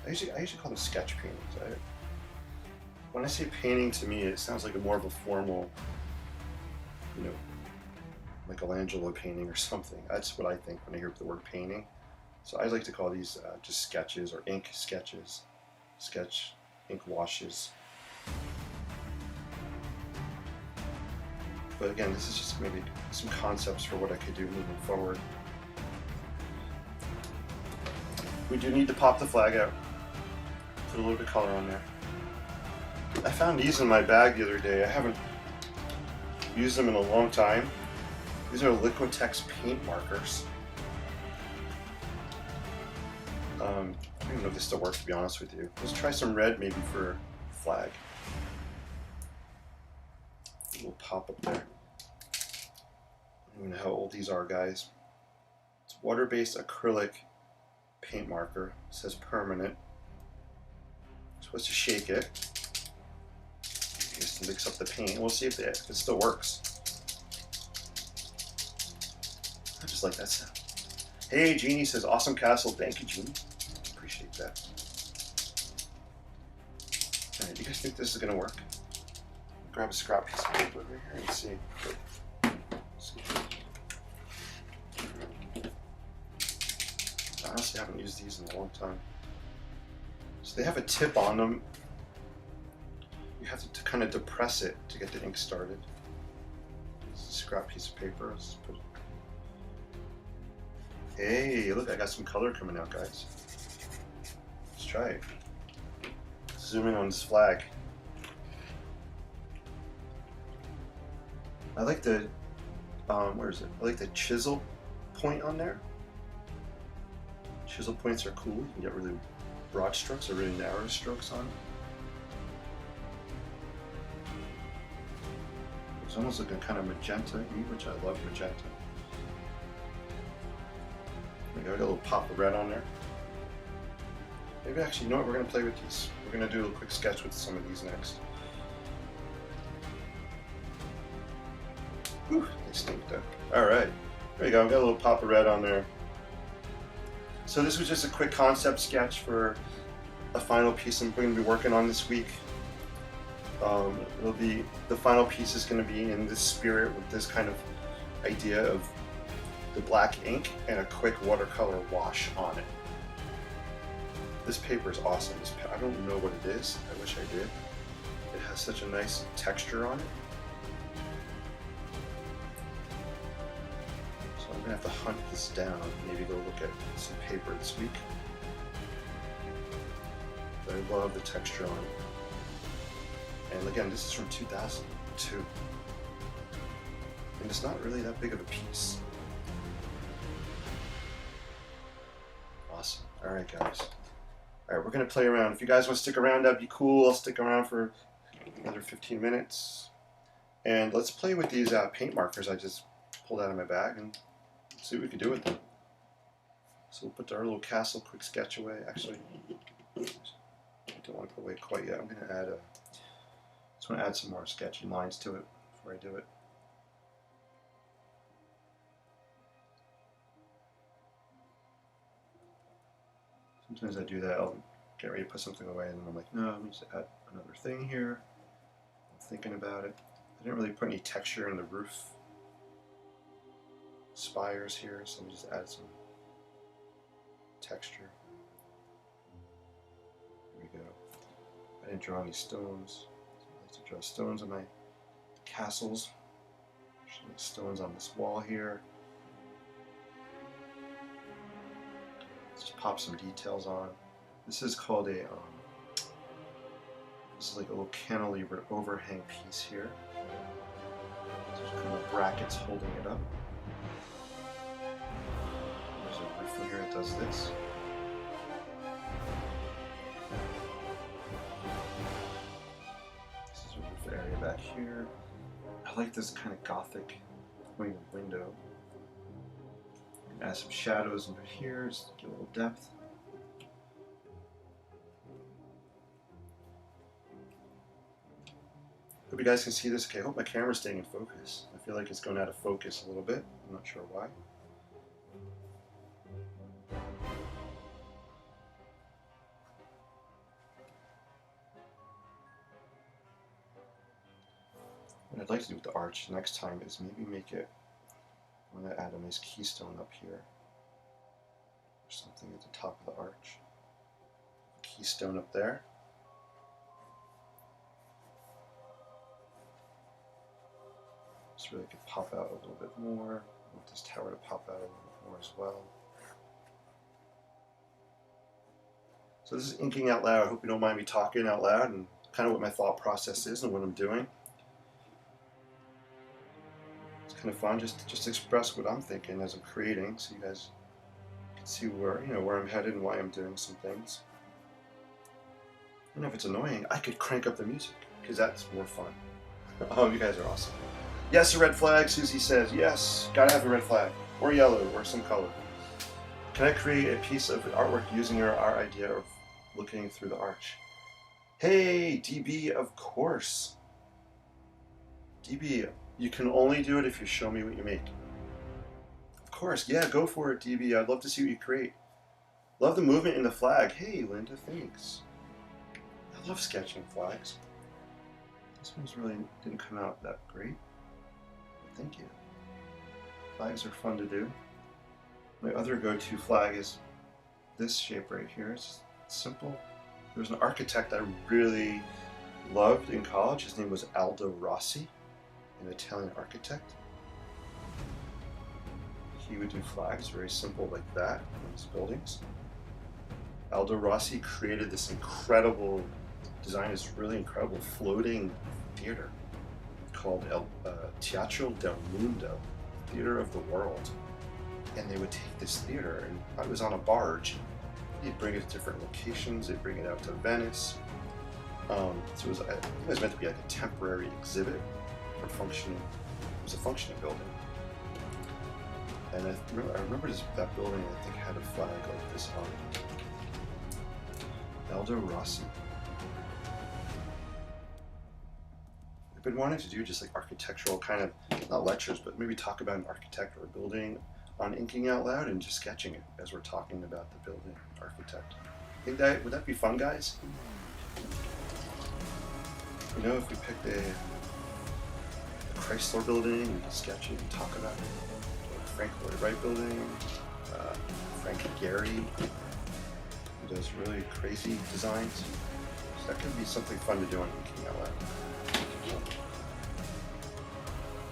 I usually call them sketch paintings. When I say painting, to me, it sounds like more of a formal, Michelangelo painting or something. That's what I think when I hear the word painting. So I like to call these just sketches or ink sketches, ink washes. But again, this is just maybe some concepts for what I could do moving forward. We do need to pop the flag out. Put a little bit of color on there. I found these in my bag the other day. I haven't used them in a long time. These are Liquitex paint markers. I don't even know if this still works, to be honest with you. Let's try some red maybe for flag. We'll pop up there. I don't even know how old these are, guys. It's water-based acrylic paint marker. It says permanent. I'm supposed to shake it just to mix up the paint. We'll see if it still works. I just like that sound. Hey, Jeannie says, awesome castle. Thank you, Jeannie. Appreciate that. Alright, do you guys think this is going to work? Grab a scrap piece of paper over here and see. I honestly haven't used these in a long time. So they have a tip on them. You have to kind of depress it to get the ink started. It's a scrap piece of paper. Let's put it. Hey, look, I got some color coming out, guys. Let's try it. Zoom in on this flag. I like the where is it? I like the chisel point on there. Chisel points are cool. You can get really broad strokes or really narrow strokes on it. It's almost like a kind of magenta-y, which I love magenta. There we go, got a little pop of red on there. Maybe actually, you know what, we're going to play with these. We're going to do a quick sketch with some of these next. Whew, they stink though. Alright, there you go, got a little pop of red on there. So this was just a quick concept sketch for a final piece I'm going to be working on this week. The final piece is going to be in this spirit with this kind of idea of the black ink and a quick watercolor wash on it. This paper is awesome. I don't know what it is. I wish I did. It has such a nice texture on it. So I'm going to have to hunt this down. Maybe go look at some paper this week. But I love the texture on it. And again, this is from 2002. And it's not really that big of a piece. Awesome. Alright guys. Alright, we're going to play around. If you guys want to stick around, that'd be cool. I'll stick around for another 15 minutes. And let's play with these paint markers I just pulled out of my bag and see what we can do with them. So we'll put our little castle quick sketch away. Actually, I don't want to put away quite yet. I'm going to add just want to add some more sketchy lines to it before I do it. Sometimes I do that. I'll get ready to put something away and then I'm like, no, let me just add another thing here. I'm thinking about it. I didn't really put any texture in the roof spires here, so let me just add some texture. There we go. I didn't draw any stones. I like to draw stones on my castles. Some stones on this wall here. Let's just pop some details on. This is called a, this is like a little cantilever overhang piece here. There's kind of brackets holding it up. There's a roof in here that does this. This is a roof area back here. I like this kind of gothic pointed window. Add some shadows under here, just give a little depth. Hope you guys can see this. Okay, I hope my camera's staying in focus. I feel like it's going out of focus a little bit. I'm not sure why. What I'd like to do with the arch next time is maybe make it, I'm going to add a nice keystone up here. Or something at the top of the arch. Keystone up there. This really could pop out a little bit more. I want this tower to pop out a little bit more as well. So this is inking out loud. I hope you don't mind me talking out loud and kind of what my thought process is and what I'm doing. It's kind of fun just to express what I'm thinking as I'm creating, so you guys can see where, you know, where I'm headed and why I'm doing some things. And if it's annoying, I could crank up the music because that's more fun. Oh, you guys are awesome. Yes, a red flag, Susie says. Yes, gotta have a red flag. Or yellow, or some color. Can I create a piece of artwork using our idea of looking through the arch? Hey, DB, of course. DB, you can only do it if you show me what you make. Of course, yeah, go for it, DB. I'd love to see what you create. Love the movement in the flag. Hey, Linda, thanks. I love sketching flags. This one's really didn't come out that great. Thank you. Flags are fun to do. My other go-to flag is this shape right here. It's simple. There was an architect I really loved in college. His name was Aldo Rossi, an Italian architect. He would do flags very simple like that in his buildings. Aldo Rossi created this incredible design, this really incredible floating theater called Teatro del Mundo. theater of the world. And they would take this theater, and it was on a barge. They'd bring it to different locations. They'd bring it out to Venice. So it was meant to be like a temporary exhibit for functioning. It was a functioning building. And I remember that building, I think, had a flag like this on it. Aldo Rossi. I've been wanting to do just like architectural kind of, not lectures, but maybe talk about an architect or a building on Inking Out Loud and just sketching it as we're talking about the building architect. Would that be fun, guys? You know, if we picked a Chrysler building, we could sketch it and talk about it. Or Frank Lloyd Wright building, Frank Gehry, who does really crazy designs. So that could be something fun to do on Inking Out Loud.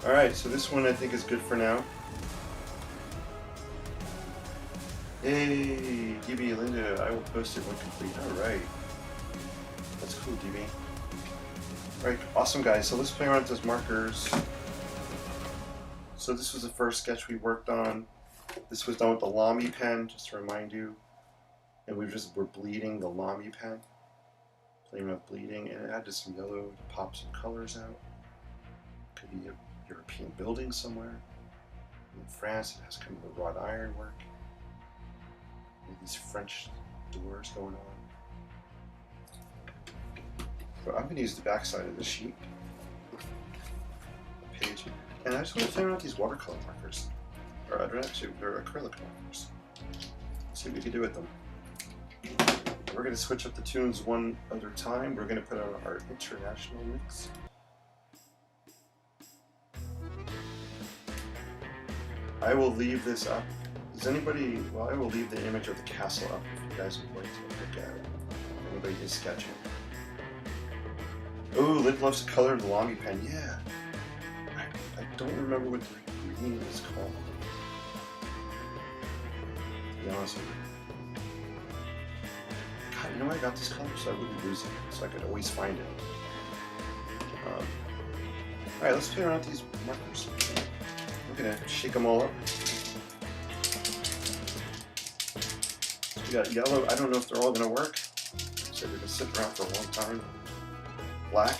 Alright, so this one I think is good for now. Hey, DB, Linda, I will post it when complete. Alright. That's cool, DB. Alright, awesome guys. So let's play around with those markers. So this was the first sketch we worked on. This was done with the Lamy pen, just to remind you. And we're bleeding the Lamy pen. Playing with bleeding, and it added some yellow to pop some colors out. Could be a European building somewhere. In France, it has kind of the wrought iron work. These French doors going on. So I'm going to use the back side of the sheet, page, and I just want to play around with these watercolor markers, or actually they're acrylic markers. See what we can do with them. We're going to switch up the tunes one other time. We're going to put on our international mix. I will leave this up. Does anybody, well, I will leave the image of the castle up if you guys would like to look at it. If anybody is sketching. Oh, Lynn loves to color the Lamy pen. Yeah. I don't remember what the green is called. To be honest with you. God, you know I got this color so I wouldn't lose it. So I could always find it. Alright, let's play around with these markers. We're going to shake them all up. We got yellow. I don't know if they're all going to work. So they've been sitting around for a long time. Black.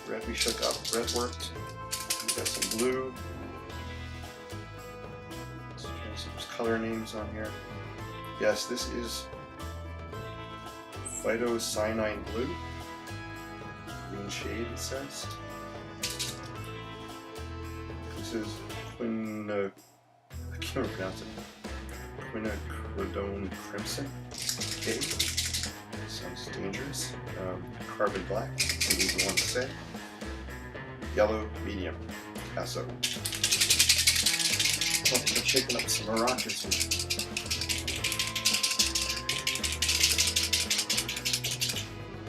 Red we shook up. Red worked. We got some blue. So there's color names on here. Yes, this is phytocyanine blue. Green shade, it says. This is I can't pronounce it. Quinacridone crimson. Okay. Sounds dangerous. Carbon black. These are the ones to say. Yellow medium. Paso. I think I'm shaking up some maracas here.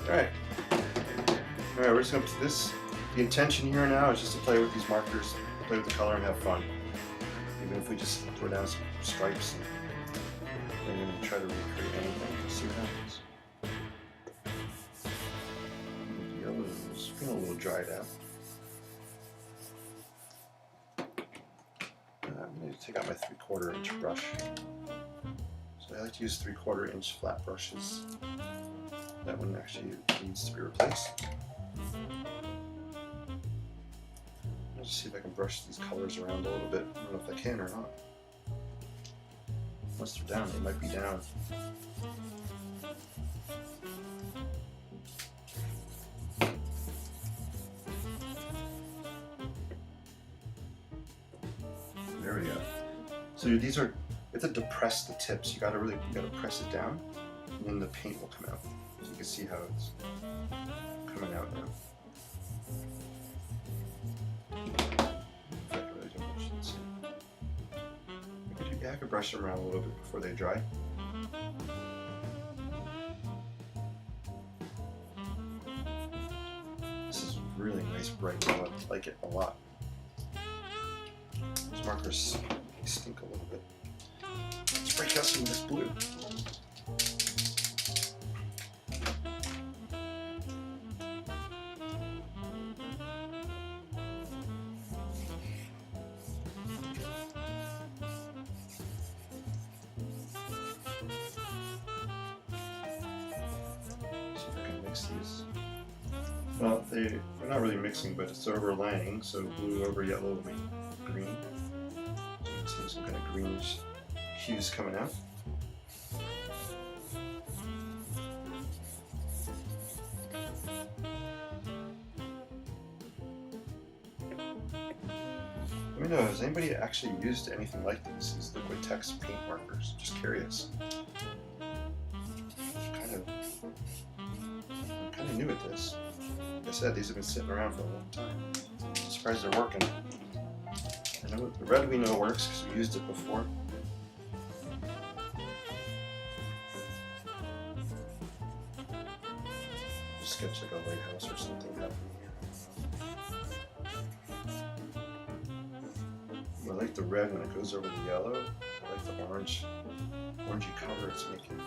Alright. Alright, we're just going to put this. The intention here now is just to play with these markers, play with the color, and have fun. Even if we just throw down some stripes and we're going to try to recreate anything. See what happens. The yellow is feeling a little dried out. I'm going to take out my 3/4 inch brush. So I like to use 3/4 inch flat brushes. That one actually needs to be replaced. I'll just see if I can brush these colors around a little bit. I don't know if I can or not. Once they're down, they might be down. There we go. So these are, you have to depress the tips. You gotta press it down, and then the paint will come out. So you can see how it's coming out now. Yeah, I could brush them around a little bit before they dry. This is really nice bright yellow. I like it a lot. These markers stink a little bit. Let's break out some of this blue. mix these. Well, they're not really mixing, but it's overlaying, so blue over yellow will make green. So you can see some kind of greenish hues coming out. Let me know, has anybody actually used anything like these liquid text paint markers? Just curious. I'm kind of new at this. Like I said, these have been sitting around for a long time. I'm surprised they're working. I know the red we know works because we used it before. Sketch like a lighthouse or something happening here. I like the red when it goes over the yellow. I like the orangey color it's making.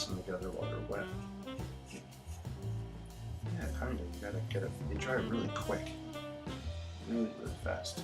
Them together while they're wet. Yeah, kind of. You gotta get it. They dry really quick, really fast.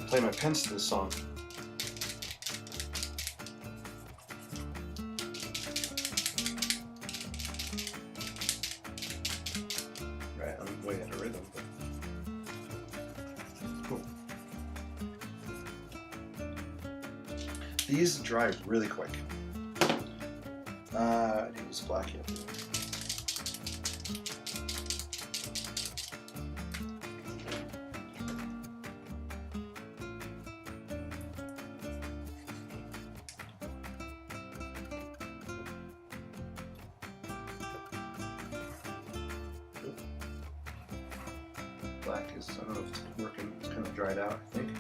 Play my pens to this song. Right, I'm way out of rhythm, but cool. These dry really quick. I think it was black yet. Black is, I don't know if it's working, it's kind of dried out, I think.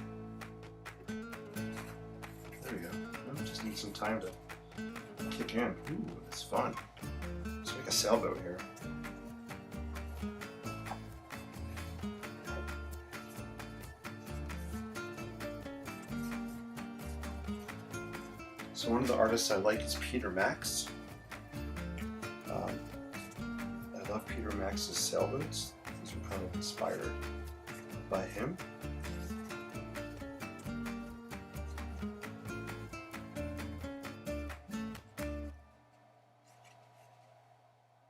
There we go. I just need some time to kick in. Ooh, it's fun. Let's make a sailboat here. So one of the artists I like is Peter Max. I love Peter Max's sailboats. These were kind of inspired by him.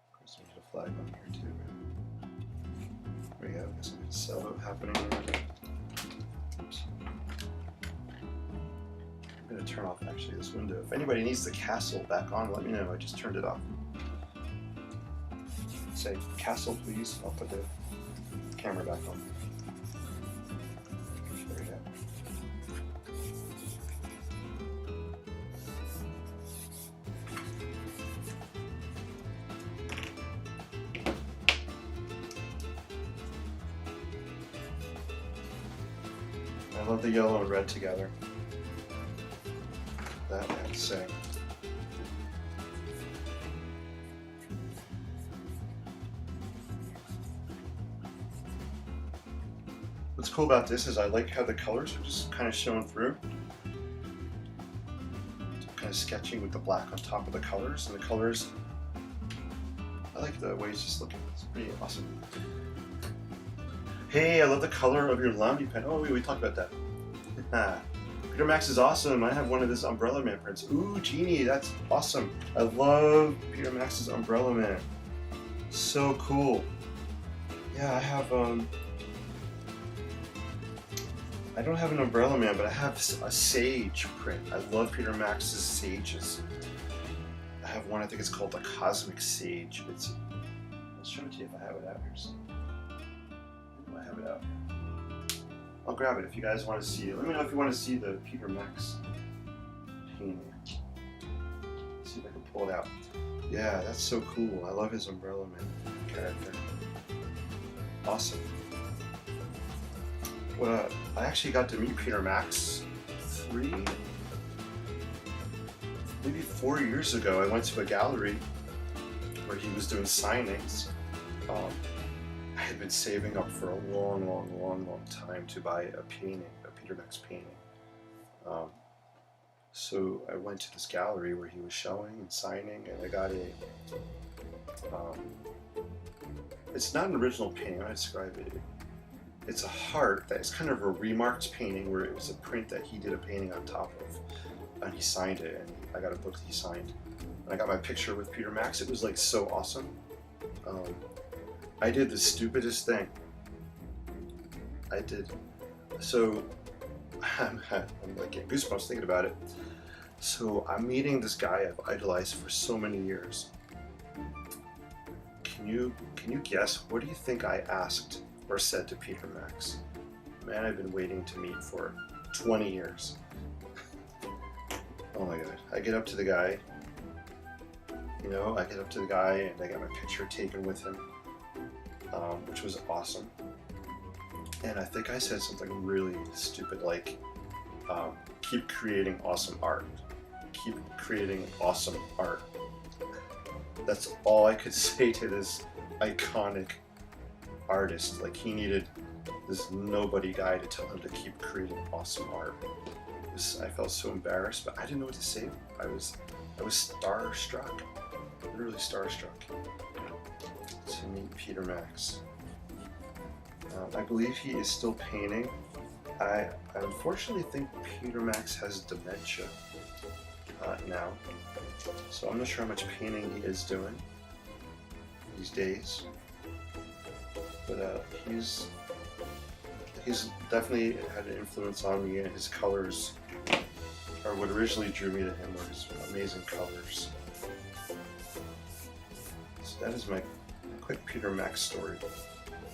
Of course, we need a flag on here too. There we go. Got some sailboat happening there. Oops. I'm going to turn off actually this window. If anybody needs the castle back on, let me know. I just turned it off. Say castle please. I'll put the camera back on. There we go. I love the yellow and red together. That I have to say. What's cool about this is I like how the colors are just kind of showing through. Kind of sketching with the black on top of the colors, and the colors, I like the way it's just looking. It's pretty awesome. Hey, I love the color of your Lumby pen. Oh, we talked about that. Peter Max is awesome. I have one of his Umbrella Man prints. Ooh, Genie, that's awesome. I love Peter Max's Umbrella Man. So cool. Yeah, I I don't have an Umbrella Man, but I have a Sage print. I love Peter Max's Sages. I have one, I think it's called the Cosmic Sage. I'll show it to you if I have it out here. So, I have it out here. I'll grab it if you guys want to see it. Let me know if you want to see the Peter Max painting. Let's see if I can pull it out. Yeah, that's so cool. I love his Umbrella Man character. Awesome. Well, I actually got to meet Peter Max maybe 4 years ago. I went to a gallery where he was doing signings. I had been saving up for a long time to buy a painting, a Peter Max painting. So I went to this gallery where he was showing and signing, and I got it's not an original painting, I describe it. It's a heart that is kind of a remarked painting where it was a print that he did a painting on top of, and he signed it, and I got a book that he signed. And I got my picture with Peter Max. It was like so awesome. I did the stupidest thing. So I'm like getting goosebumps thinking about it. So I'm meeting this guy I've idolized for so many years. Can you guess, what do you think I asked or said to Peter Max? Man, I've been waiting to meet for 20 years. Oh my god. I get up to the guy, and I got my picture taken with him, which was awesome. And I think I said something really stupid like, keep creating awesome art. Keep creating awesome art. That's all I could say to this iconic artist. Like, he needed this nobody guy to tell him to keep creating awesome art. I felt so embarrassed, but I didn't know what to say. I was starstruck, literally starstruck, to meet Peter Max. I believe he is still painting. I unfortunately think Peter Max has dementia now, so I'm not sure how much painting he is doing these days. But he's definitely had an influence on me, and his colors are what originally drew me to him, were his amazing colors. So that is my quick Peter Max story.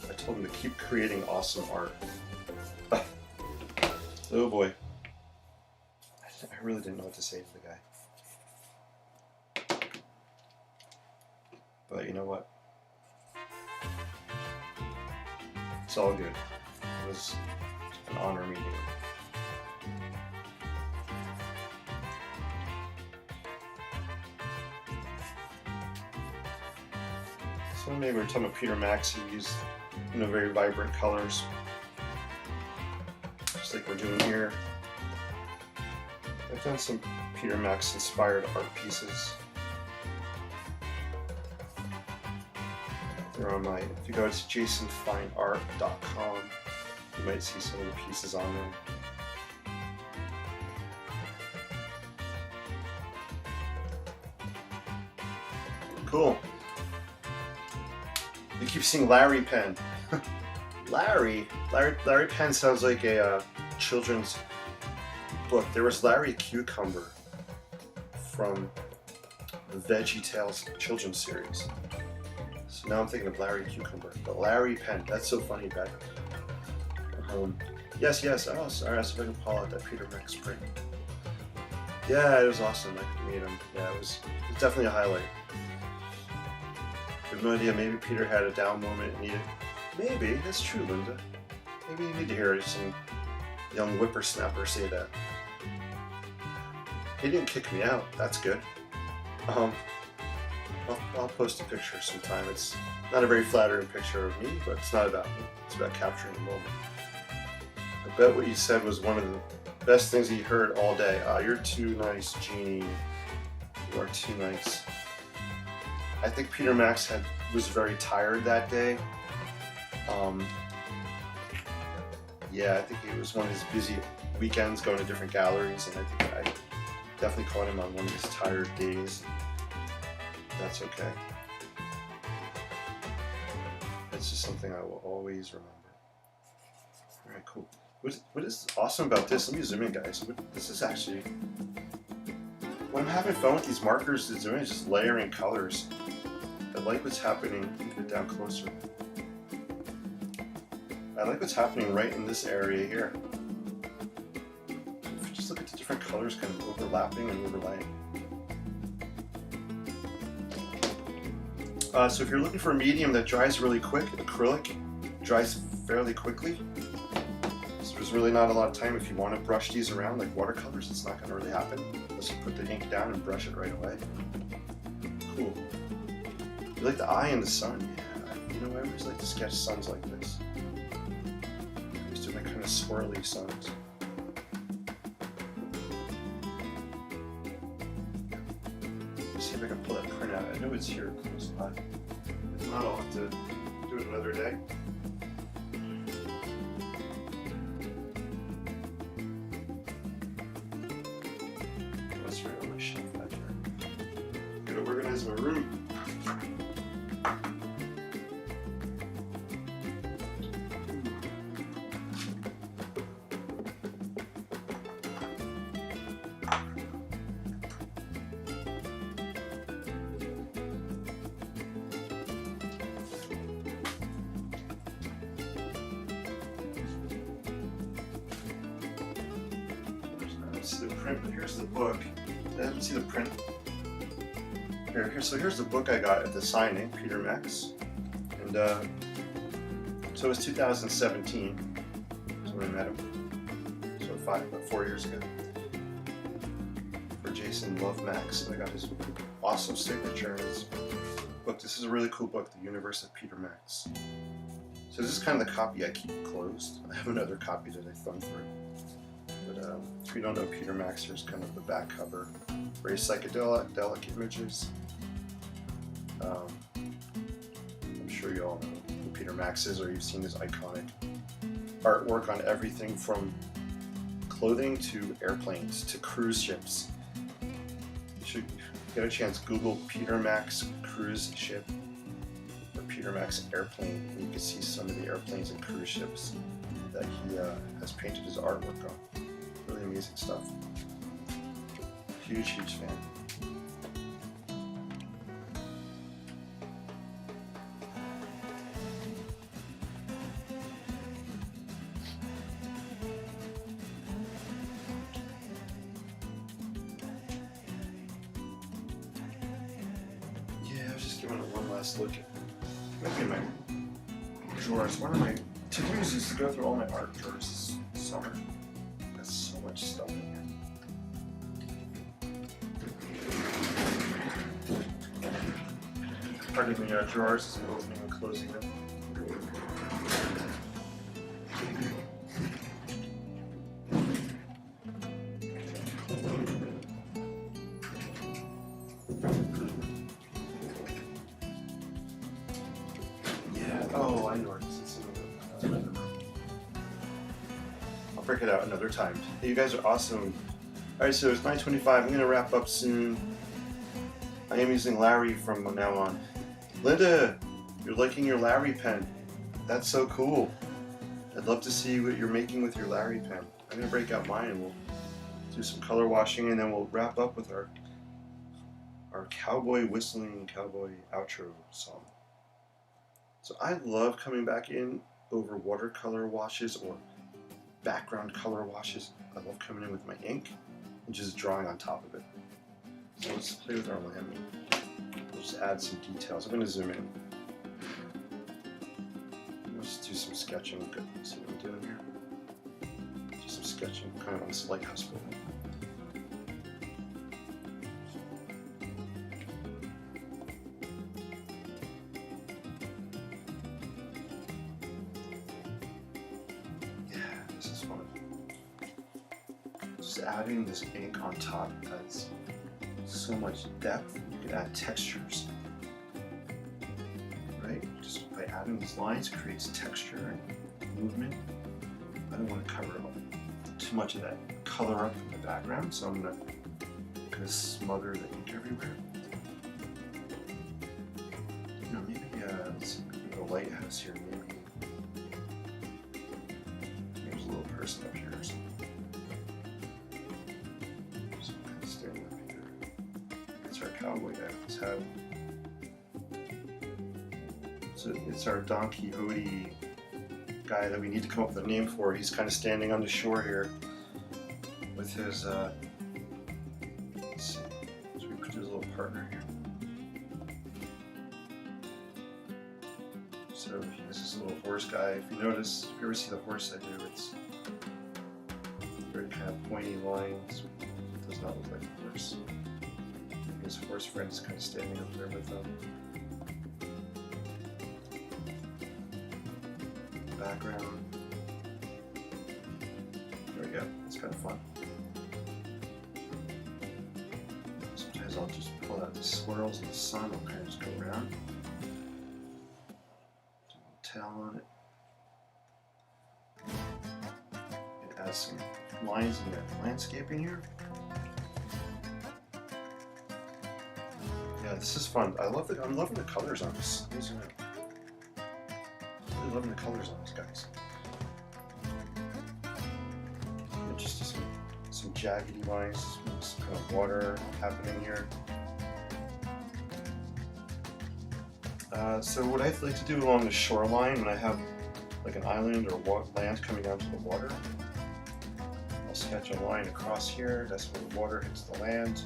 I told him to keep creating awesome art. Oh boy. I really didn't know what to say to the guy. But you know what? It's all good. It was an honor meeting him. So maybe we were talking about Peter Max. He used, very vibrant colors, just like we're doing here. I've done some Peter Max inspired art pieces. They're on my, if you go to jasonfineart.com, you might see some of the pieces on there. Cool. You keep seeing Larry Penn. Larry Penn sounds like a children's book. There was Larry Cucumber from the Veggie Tales children's series. So now I'm thinking of Larry Cucumber. But Larry Penn, that's so funny, Beck. Yes. Oh, sorry. I see if I can pull out that Peter Max print. Yeah, it was awesome. I could meet him. Yeah, it was definitely a highlight. I have no idea. Maybe Peter had a down moment and needed. Maybe that's true, Linda. Maybe you need to hear some young whippersnapper say that. He didn't kick me out. That's good. I'll post a picture sometime. It's not a very flattering picture of me, but it's not about me. It's about capturing the moment. I bet what you said was one of the best things he heard all day. You're too nice, Jeannie. You are too nice. I think Peter Max was very tired that day. Yeah, I think it was one of his busy weekends going to different galleries, and I think I definitely caught him on one of his tired days. That's okay. It's just something I will always remember. Alright, cool. what is awesome about this? Let me zoom in, guys. This is actually, when I'm having fun with these markers, it's doing just layering colors. I like what's happening. Let me get it down closer. I like what's happening right in this area here. If you just look at the different colors kind of overlapping and overlaying. So if you're looking for a medium that dries really quick, acrylic dries fairly quickly. So there's really not a lot of time if you want to brush these around like watercolors. It's not going to really happen unless you put the ink down and brush it right away. Cool. You like the eye and the sun? Yeah. You know, I always like to sketch suns like this. I used to make kind of swirly suns. Let's see if I can pull that print out. I know it's here close by. If not, I'll have to do it another day. What's right on my shelf back here? Gotta organize my room. See the print, but here's the book. I didn't see the print. So here's the book I got at the signing, Peter Max. And so it was 2017. That's when I met him. So about 4 years ago. For Jason Love Max. And I got his awesome signature in his book. This is a really cool book, The Universe of Peter Max. So this is kind of the copy I keep closed. I have another copy that I thumbed through. But if you don't know Peter Max, here's kind of the back cover. Very psychedelic images. I'm sure you all know who Peter Max is, or you've seen his iconic artwork on everything from clothing to airplanes to cruise ships. You should get a chance, Google Peter Max cruise ship or Peter Max airplane, and you can see some of the airplanes and cruise ships that he has painted his artwork on. Really amazing stuff. Huge fan. Yeah, I was just giving it one last look at maybe in my drawers. One of my to-dos is to go through all my art drawers this summer. That's so much stuff in here. Part of the drawers is opening and closing them. Yeah, oh, I know where this is. I'll break it out another time. Hey, you guys are awesome. Alright, so it's 9:25. I'm going to wrap up soon. I am using Larry from now on. Linda, you're liking your Larry pen. That's so cool. I'd love to see what you're making with your Larry pen. I'm going to break out mine and we'll do some color washing, and then we'll wrap up with our cowboy whistling cowboy outro song. So I love coming back in over watercolor washes or background color washes. I love coming in with my ink and just drawing on top of it. So let's play with our lamine. We'll just add some details. I'm going to zoom in. Let's do some sketching. Good. See what I'm doing here? Do some sketching kind of on this lighthouse building. Yeah, this is fun. Just adding this ink on top adds so much depth. You can add textures, right? Just by adding these lines, it creates texture and movement. I don't want to cover up too much of that color up in the background, so I'm gonna smother the ink everywhere. You know, maybe let's see, a lighthouse here. Maybe there's a little person. person up here or something. So I'm kind of standing up here. It's our cowboy guy with his hat. So it's our Don Quixote guy that we need to come up with a name for. He's kind of standing on the shore here with his, let's see, so we put his little partner here. So this is a little horse guy. If you notice, if you ever see the horse I do, it's very kind of pointy lines. It does not look like a horse. His horse friend is kind of standing up there with them. Background. There we go. It's kind of fun. Sometimes I'll just pull out the swirls in the sun. I'll kind of just go around. Tail on it. It adds some lines in the landscaping here. Yeah, this is fun. I'm loving the colors on this. I'm loving the colors on these guys. And just some jaggedy lines, some kind of water happening here. So what I like to do along the shoreline when I have like an island or land coming down to the water, I'll sketch a line across here. That's where the water hits the land.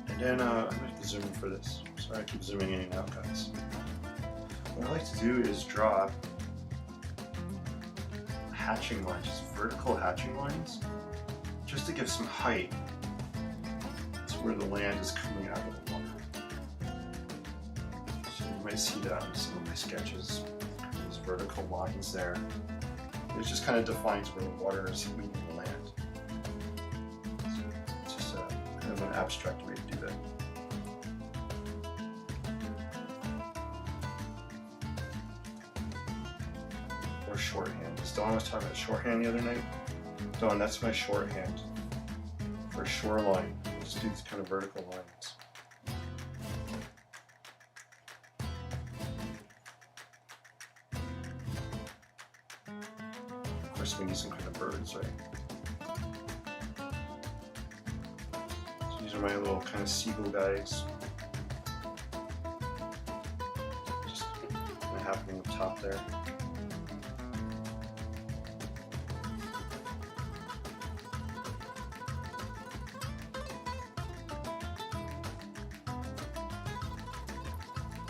And then I'm going to zoom in for this. Sorry, I keep zooming in and out, guys. What I like to do is draw hatching lines, just vertical hatching lines, just to give some height to where the land is coming out of the water. So you might see that in some of my sketches, these vertical lines there. It just kind of defines where the water is meeting the land. So it's just kind of an abstract way to do that. Or shorthand. Dawn was talking about shorthand the other night. Dawn, that's my shorthand for shoreline. Just do these kind of vertical lines. Of course, we need some kind of birds, right? So these are my little kind of seagull guys. Just kind of happening up top there.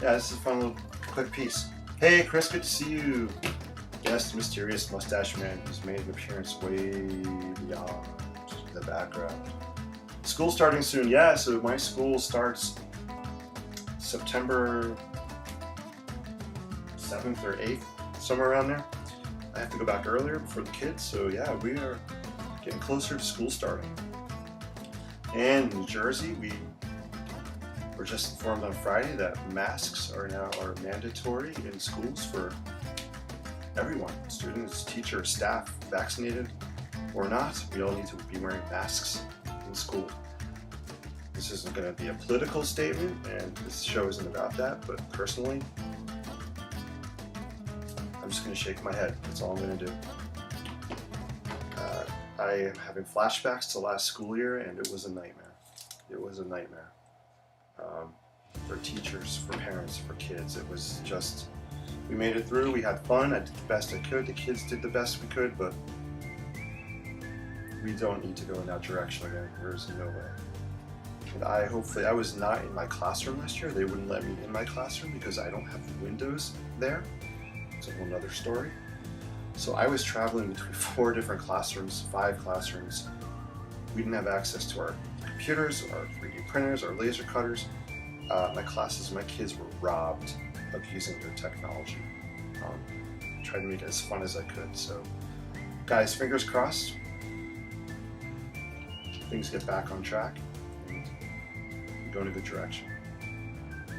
Yeah, this is a fun little quick piece. Hey, Chris, good to see you. Yes, the mysterious mustache man who's made an appearance way beyond the background. School starting soon. Yeah, so my school starts September 7th or 8th, somewhere around there. I have to go back earlier before the kids, so yeah, we are getting closer to school starting. And in New Jersey, we were just informed on Friday that masks are now mandatory in schools for everyone, students, teachers, staff, vaccinated or not. We all need to be wearing masks in school. This isn't going to be a political statement, and this show isn't about that, but personally, I'm just going to shake my head. That's all I'm going to do. I am having flashbacks to last school year, and it was a nightmare. It was a nightmare. For teachers, for parents, for kids. It was just, we made it through, we had fun, I did the best I could, the kids did the best we could, but we don't need to go in that direction again. There's no way. And I was not in my classroom last year. They wouldn't let me in my classroom because I don't have windows there. It's a whole nother story. So I was traveling between 4 different classrooms, 5 classrooms. We didn't have access to our computers, our 3D printers, our laser cutters. My classes, my kids were robbed of using their technology. Tried to make it as fun as I could. So, guys, fingers crossed. Things get back on track and we go in a good direction.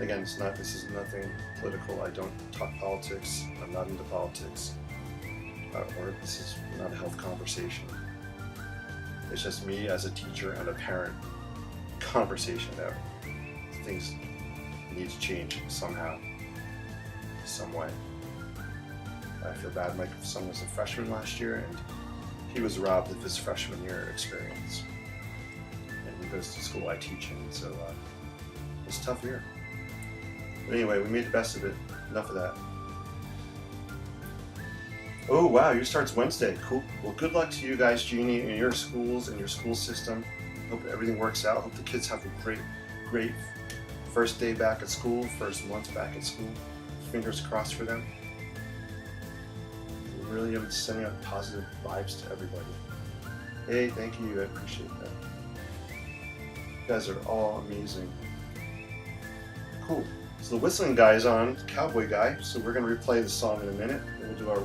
Again, this is nothing political. I don't talk politics. I'm not into politics. Or this is not a health conversation. It's just me as a teacher and a parent conversation that things need to change somehow, some way. I feel bad. My son was a freshman last year, and he was robbed of his freshman year experience. And he goes to school I teach in, so it's a tough year. But anyway, we made the best of it. Enough of that. Oh wow, yours starts Wednesday. Cool. Well, good luck to you guys, Jeannie, in your schools and your school system. Hope everything works out. Hope the kids have a great first day back at school, first month back at school. Fingers crossed for them. Really am sending out positive vibes to everybody. Hey, thank you. I appreciate that. You guys are all amazing. Cool. So the whistling guy is on, cowboy guy. So we're gonna replay the song in a minute, and we'll do our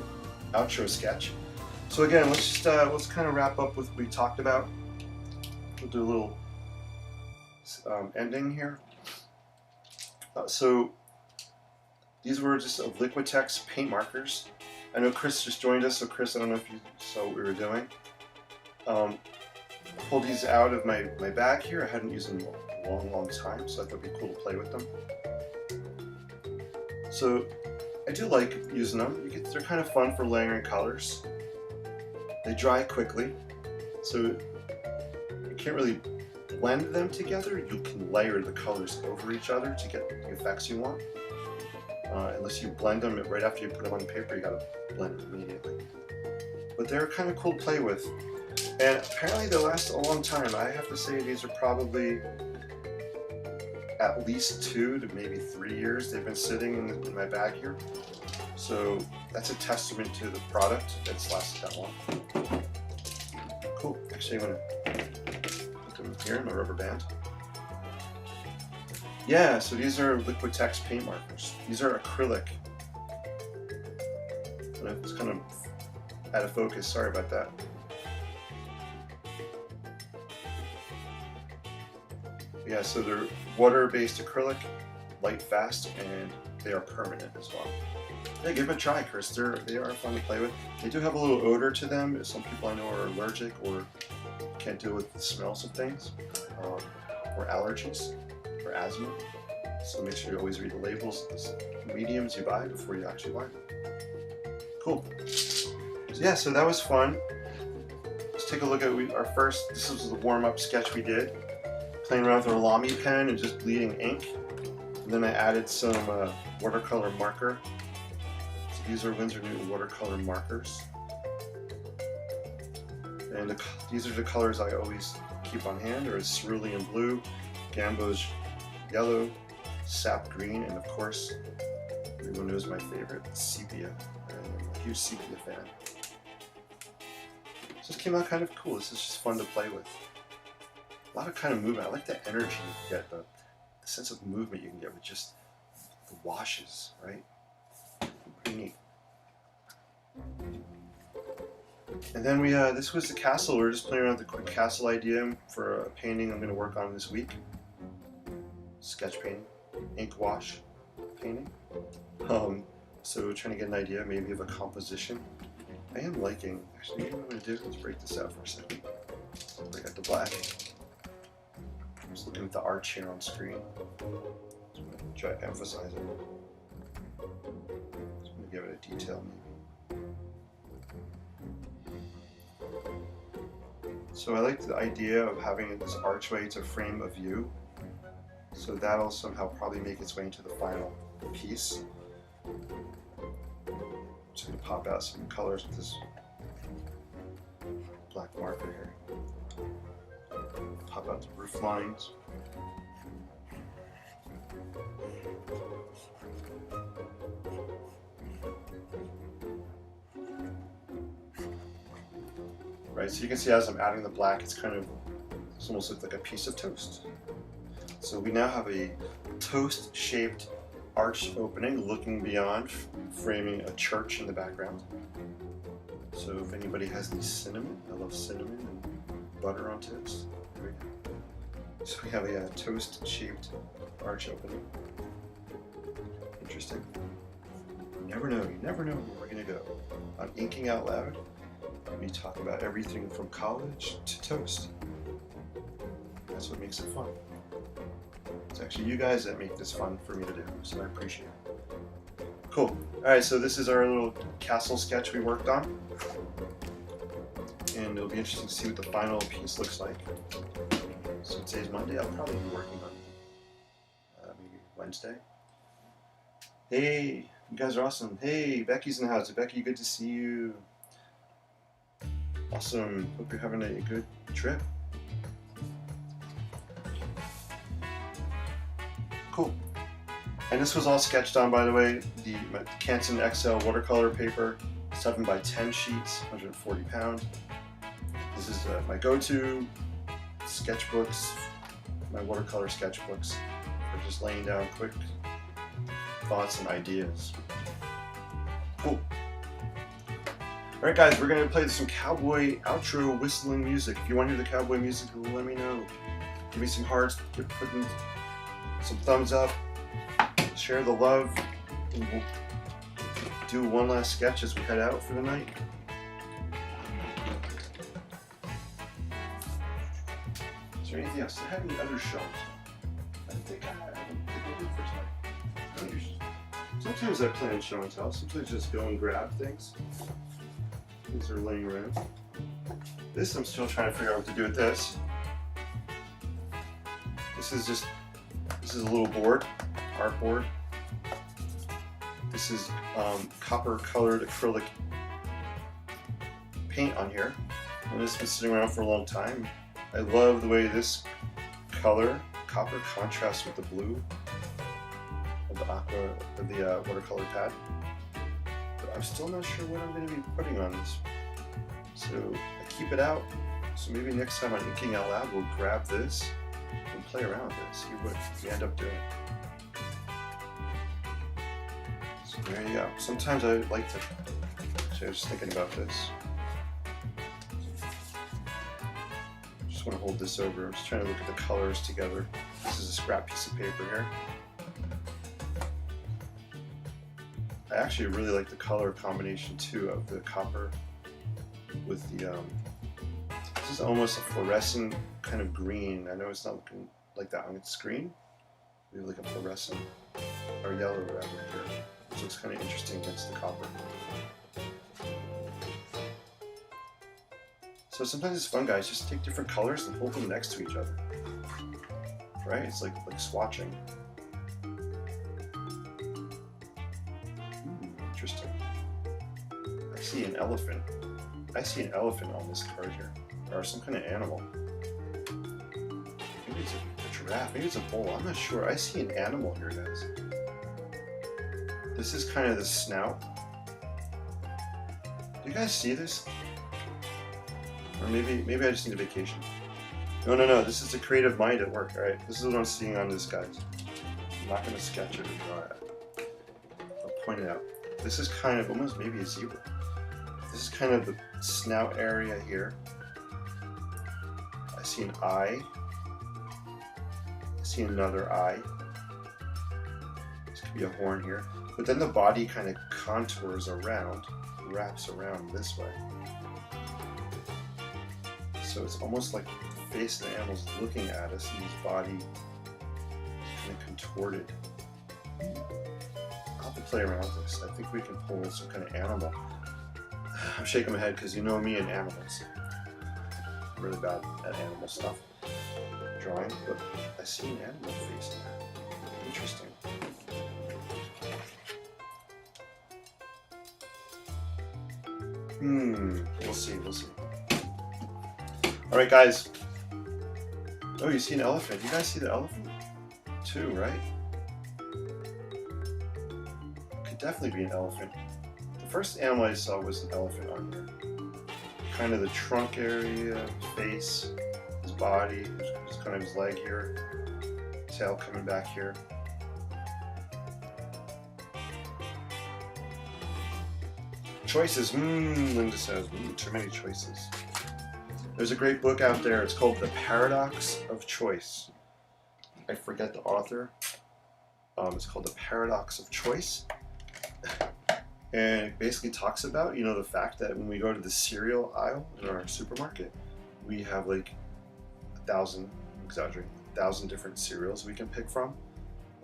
outro sketch. So again, let's kind of wrap up with what we talked about. We'll do a little ending here. So these were just of Liquitex paint markers. I know Chris just joined us, so Chris, I don't know if you saw what we were doing. Pulled these out of my bag here. I hadn't used them in a long time, so I thought it'd be cool to play with them. So I do like using them. They're kind of fun for layering colors. They dry quickly, so you can't really blend them together. You can layer the colors over each other to get the effects you want. Unless you blend them right after you put them on paper, you gotta blend it immediately. But they're kind of cool to play with. And apparently they last a long time. I have to say these are probably at least 2 to maybe 3 years they've been sitting in my bag here. So that's a testament to the product that's lasted that long. Cool. Actually, I'm gonna put them here in my rubber band. Yeah, so these are Liquitex paint markers. These are acrylic. And it's kind of out of focus, sorry about that. Yeah, so they're water-based acrylic, light fast, and they are permanent as well. Yeah, give them a try, Chris. They are fun to play with. They do have a little odor to them. Some people I know are allergic or can't deal with the smells of things, or allergies, or asthma. So make sure you always read the labels of the mediums you buy before you actually buy them. Cool. So yeah, so that was fun. Let's take a look at our first. This was the warm-up sketch we did. Playing around with our Lamy pen and just bleeding ink. And then I added some watercolor marker. So these are Winsor Newton watercolor markers. And these are the colors I always keep on hand. There's cerulean blue, Gambo's yellow, sap green, and of course, everyone knows my favorite, sepia. I'm a huge sepia fan. So this came out kind of cool. This is just fun to play with. A lot of kind of movement. I like the energy you get, the sense of movement you can get with just the washes, right? Pretty neat. And then this was the castle. We were just playing around with a quick castle idea for a painting I'm going to work on this week. Sketch painting, ink wash painting. So trying to get an idea maybe of a composition. I am liking, actually, you know what I'm going to do? Let's break this out for a second. Break out the black. I'm just looking at the arch here on screen. So I'm going to try to emphasize it. Just going to give it a detail maybe. So I like the idea of having this archway to frame a view. So that'll somehow probably make its way into the final piece. I'm just going to pop out some colors with this black marker here. Pop out the roof lines. Right, so you can see as I'm adding the black, it's almost like a piece of toast. So we now have a toast-shaped arch opening looking beyond, framing a church in the background. So if anybody has any cinnamon, I love cinnamon and butter on toast. There we go. So we have a toast-shaped arch opening. Interesting. You never know where we're gonna go. On Inking Out Loud, we talk about everything from college to toast. That's what makes it fun. It's actually you guys that make this fun for me to do, so I appreciate it. Cool. Alright, so this is our little castle sketch we worked on. And it'll be interesting to see what the final piece looks like. So today's Monday, I'll probably be working on maybe Wednesday. Hey, you guys are awesome. Hey, Becky's in the house. Becky, good to see you. Awesome. Hope you're having a good trip. Cool. And this was all sketched on, by the way, the Canson XL watercolor paper, 7 by 10 sheets, 140 pounds. This is my go-to sketchbooks, my watercolor sketchbooks for just laying down quick thoughts and ideas. Cool. Alright guys, we're going to play some cowboy outro whistling music. If you want to hear the cowboy music, let me know. Give me some hearts, put some thumbs up, share the love, and we'll do one last sketch as we head out for the night. Is there anything else? Do I have any other shows? I don't think I did for tonight. Sometimes I plan show and tell. Sometimes I just go and grab things. Things are laying around. This, I'm still trying to figure out what to do with this. This is a little board, art board. This is copper colored acrylic paint on here. And this has been sitting around for a long time. I love the way this color, copper, contrasts with the blue of the aqua, of the watercolor pad. But I'm still not sure what I'm going to be putting on this. So I keep it out. So maybe next time on Inking Out Loud, we'll grab this and play around with it, see what we end up doing. So there you go. Sometimes I like to, actually I was just thinking about this. I want to hold this over. I'm just trying to look at the colors together. This is a scrap piece of paper here. I actually really like the color combination too of the copper with the this is almost a fluorescent kind of green. I know it's not looking like that on the screen. Maybe like a fluorescent or yellow rather here. Which looks kind of interesting against the copper. So sometimes it's fun, guys, just take different colors and hold them next to each other. Right? It's like swatching. Interesting. I see an elephant. I see an elephant on this card here. Or some kind of animal. Maybe it's a giraffe. Maybe it's a bull. I'm not sure. I see an animal here, guys. This is kind of the snout. Do you guys see this? Or maybe I just need a vacation. No, this is a creative mind at work, alright? This is what I'm seeing on this, guys. I'm not going to sketch it or draw it. I'll point it out. This is kind of almost maybe a zebra. This is kind of the snout area here. I see an eye. I see another eye. This could be a horn here. But then the body kind of contours around, wraps around this way. So it's almost like the face of the animal's looking at us and his body is kind of contorted. I'll have to play around with this. I think we can pull some kind of animal. I'm shaking my head because you know me and animals. I'm really bad at animal stuff. Drawing, but I see an animal face in there. Interesting. We'll see. Alright guys. Oh, you see an elephant. You guys see the elephant? Too, right? Could definitely be an elephant. The first animal I saw was an elephant on here. Kind of the trunk area, face, his body, just kind of his leg here, tail coming back here. Choices, Linda says, too many choices. There's a great book out there, it's called The Paradox of Choice. I forget the author. It's called The Paradox of Choice. And it basically talks about, the fact that when we go to the cereal aisle in our supermarket, we have like 1,000, I'm exaggerating, 1,000 different cereals we can pick from.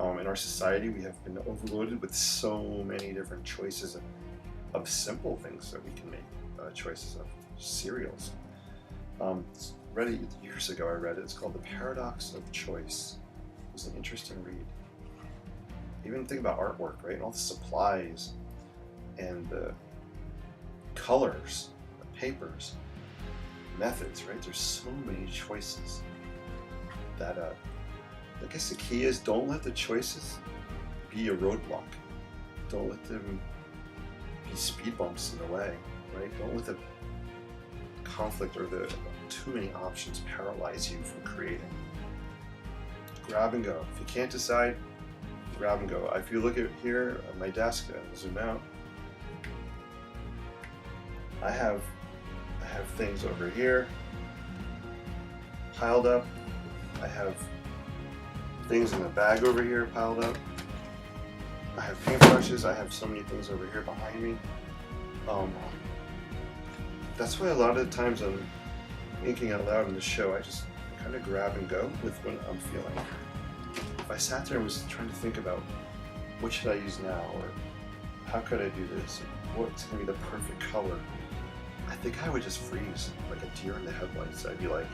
In our society, we have been overloaded with so many different choices of simple things that we can make choices of. Cereals. Read it years ago. I read it. It's called The Paradox of Choice. It was an interesting read. Even think about artwork, right? And all the supplies and the colors, the papers, methods, right? There's so many choices that I guess the key is don't let the choices be a roadblock. Don't let them be speed bumps in the way, right? Don't let the conflict or the too many options paralyze you from creating. Grab and go. If you can't decide, grab and go. If you look at here at my desk, I'll zoom out. I have things over here piled up. I have things in the bag over here piled up. I have paintbrushes. I have so many things over here behind me. That's why a lot of the times I'm inking out loud in the show, I just kind of grab and go with what I'm feeling. If I sat there and was trying to think about what should I use now, or how could I do this, or what's going to be the perfect color, I think I would just freeze like a deer in the headlights. I'd be like,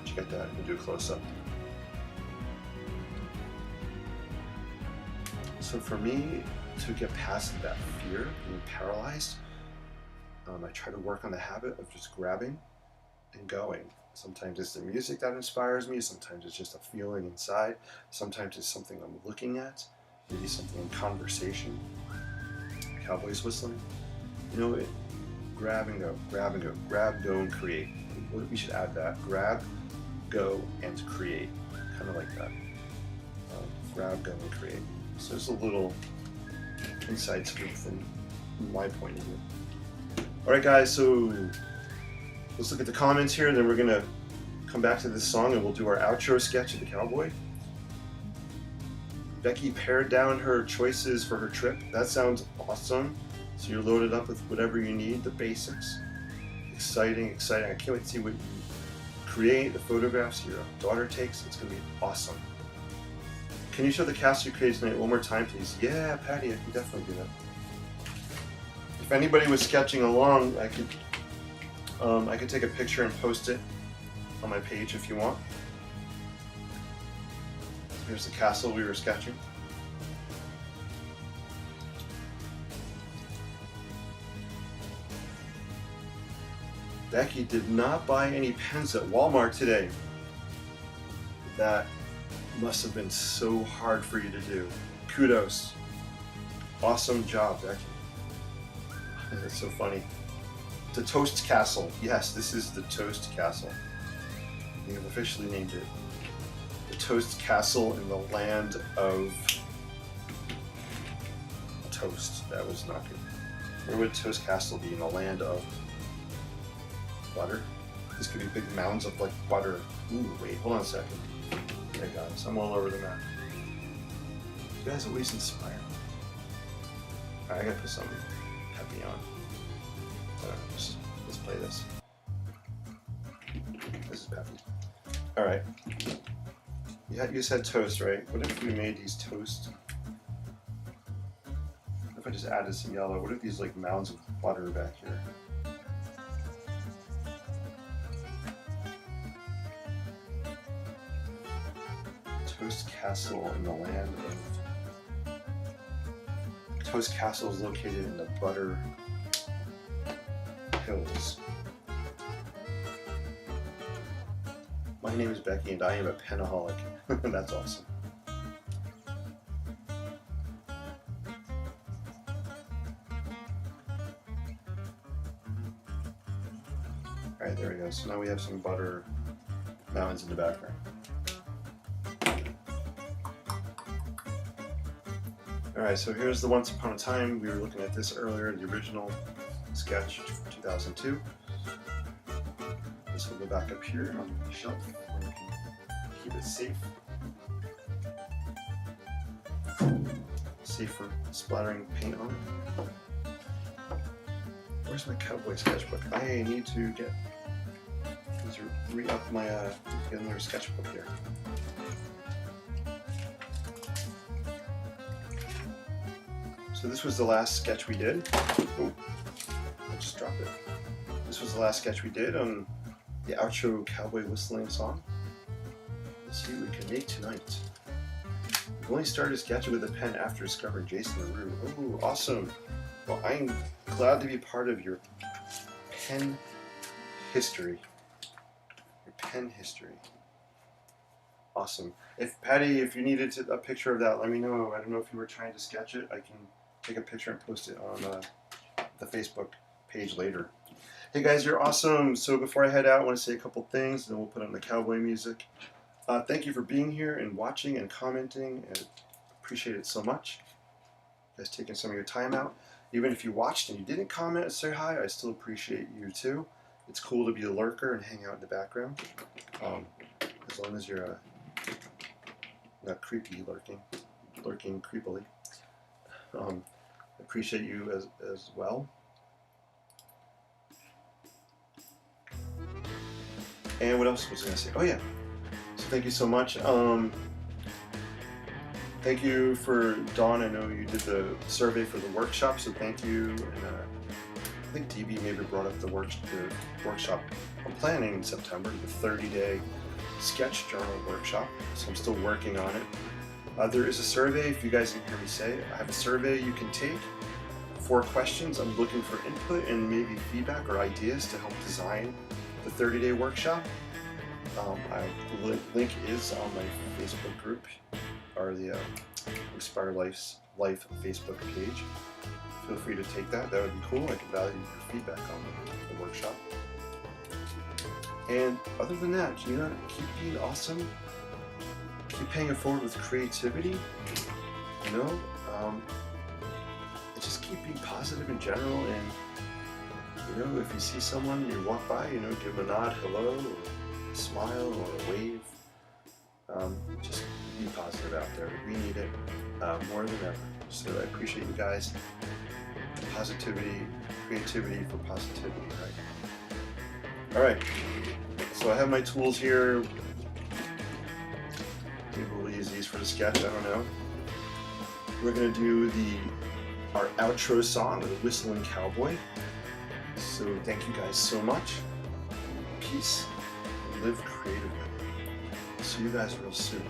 did you get that? And do a close-up. So for me, to get past that fear of being paralyzed, I try to work on the habit of just grabbing and going. Sometimes it's the music that inspires me, sometimes it's just a feeling inside, sometimes it's something I'm looking at, maybe something in conversation, cowboys whistling. You know, grab and go, grab and go, grab, go, and create. We should add that. Grab, go, and create. Kind of like that. Grab, go, and create. So there's a little inside scoop from my point of view. Alright guys, so let's look at the comments here, then we're going to come back to this song and we'll do our outro sketch of the cowboy. Becky pared down her choices for her trip. That sounds awesome. So you're loaded up with whatever you need, the basics. Exciting, exciting. I can't wait to see what you create, the photographs your daughter takes. It's going to be awesome. Can you show the cast you created tonight one more time, please? Yeah, Patty, I can definitely do that. If anybody was sketching along, I could take a picture and post it on my page if you want. Here's the castle we were sketching. Becky did not buy any pens at Walmart today. That must have been so hard for you to do. Kudos. Awesome job, Becky. That's so funny. The Toast Castle. Yes, this is the Toast Castle. We have officially named it the Toast Castle in the land of toast. That was not good. Where would Toast Castle be? In the land of butter? This could be big mounds of like butter. Ooh, wait, hold on a second. Okay guys, I'm all over the map. You guys always inspire me. Alright, I gotta put something happy on. Let's play this. This is peppy. Alright. You said toast, right? What if we made these toast? What if I just added some yellow? What if these like mounds of butter back here? Toast Castle in the land of... Toast Castle is located in the Butter Hills. My name is Becky and I am a penaholic. That's awesome. Alright, there we go. So now we have some butter mountains in the background. Alright, so here's the Once Upon a Time. We were looking at this earlier, the original sketch from 2002. This will go back up here on the shelf where we can keep it safe. Safe from splattering paint on it. Where's my cowboy sketchbook? I need to re-up my get another sketchbook here. So this was the last sketch we did. Oh, I just dropped it. This was the last sketch we did on the outro cowboy whistling song. Let's see what we can make tonight. We only started sketching with a pen after discovering Jason LaRue. Oh, awesome. Well, I'm glad to be part of your pen history. Your pen history. Awesome. If Patty, if you needed a picture of that, let me know. I don't know if you were trying to sketch it. I can take a picture and post it on the Facebook page later. Hey guys, you're awesome. So before I head out, I want to say a couple things, and then we'll put on the cowboy music. Thank you for being here and watching and commenting. I appreciate it so much. You guys taking some of your time out. Even if you watched and you didn't comment and say hi, I still appreciate you too. It's cool to be a lurker and hang out in the background. As long as you're not creepy lurking creepily. I appreciate you as well. And what else was I going to say? Oh yeah. So thank you so much. Thank you for Dawn. I know you did the survey for the workshop, so thank you. And I think DB maybe brought up the workshop I'm planning in September, the 30-day sketch journal workshop. So I'm still working on it. There is a survey, if you guys didn't hear me say, I have a survey you can take. 4 questions. I'm looking for input and maybe feedback or ideas to help design the 30-day workshop. Link is on my Facebook group, or the Inkspired Life Facebook page. Feel free to take that. That would be cool. I can value your feedback on the workshop. And other than that, keep being awesome. Keep paying it forward with creativity. You know, and just keep being positive in general. And you know, if you see someone you walk by, you know, give them a nod, hello, or a smile, or a wave. Just be positive out there. We need it more than ever. So I appreciate you guys. Positivity, creativity for positivity, right? All right. So I have my tools here. Maybe we'll use these for the sketch. I don't know. We're gonna do our outro song with a whistling cowboy. So thank you guys so much. Peace. And live creatively. See you guys real soon.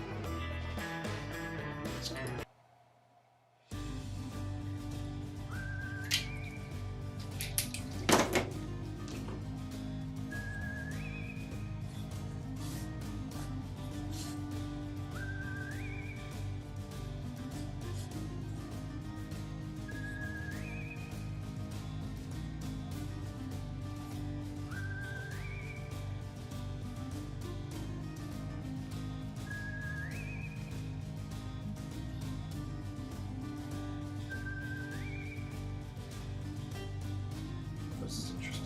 This is interesting.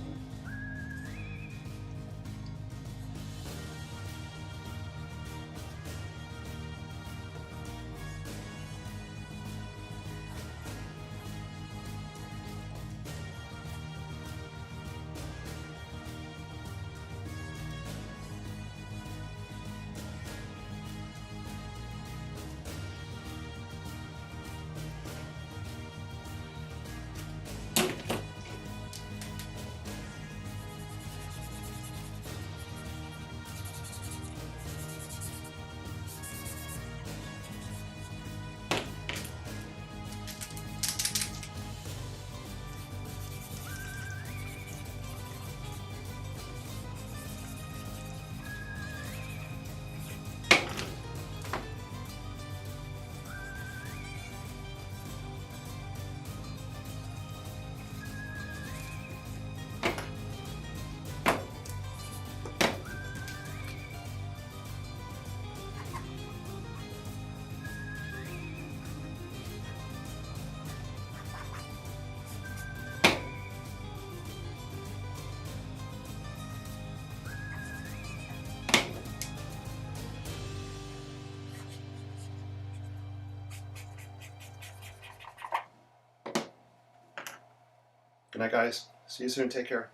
Good night, guys. See you soon. Take care.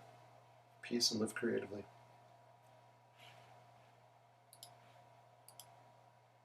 Peace and live creatively.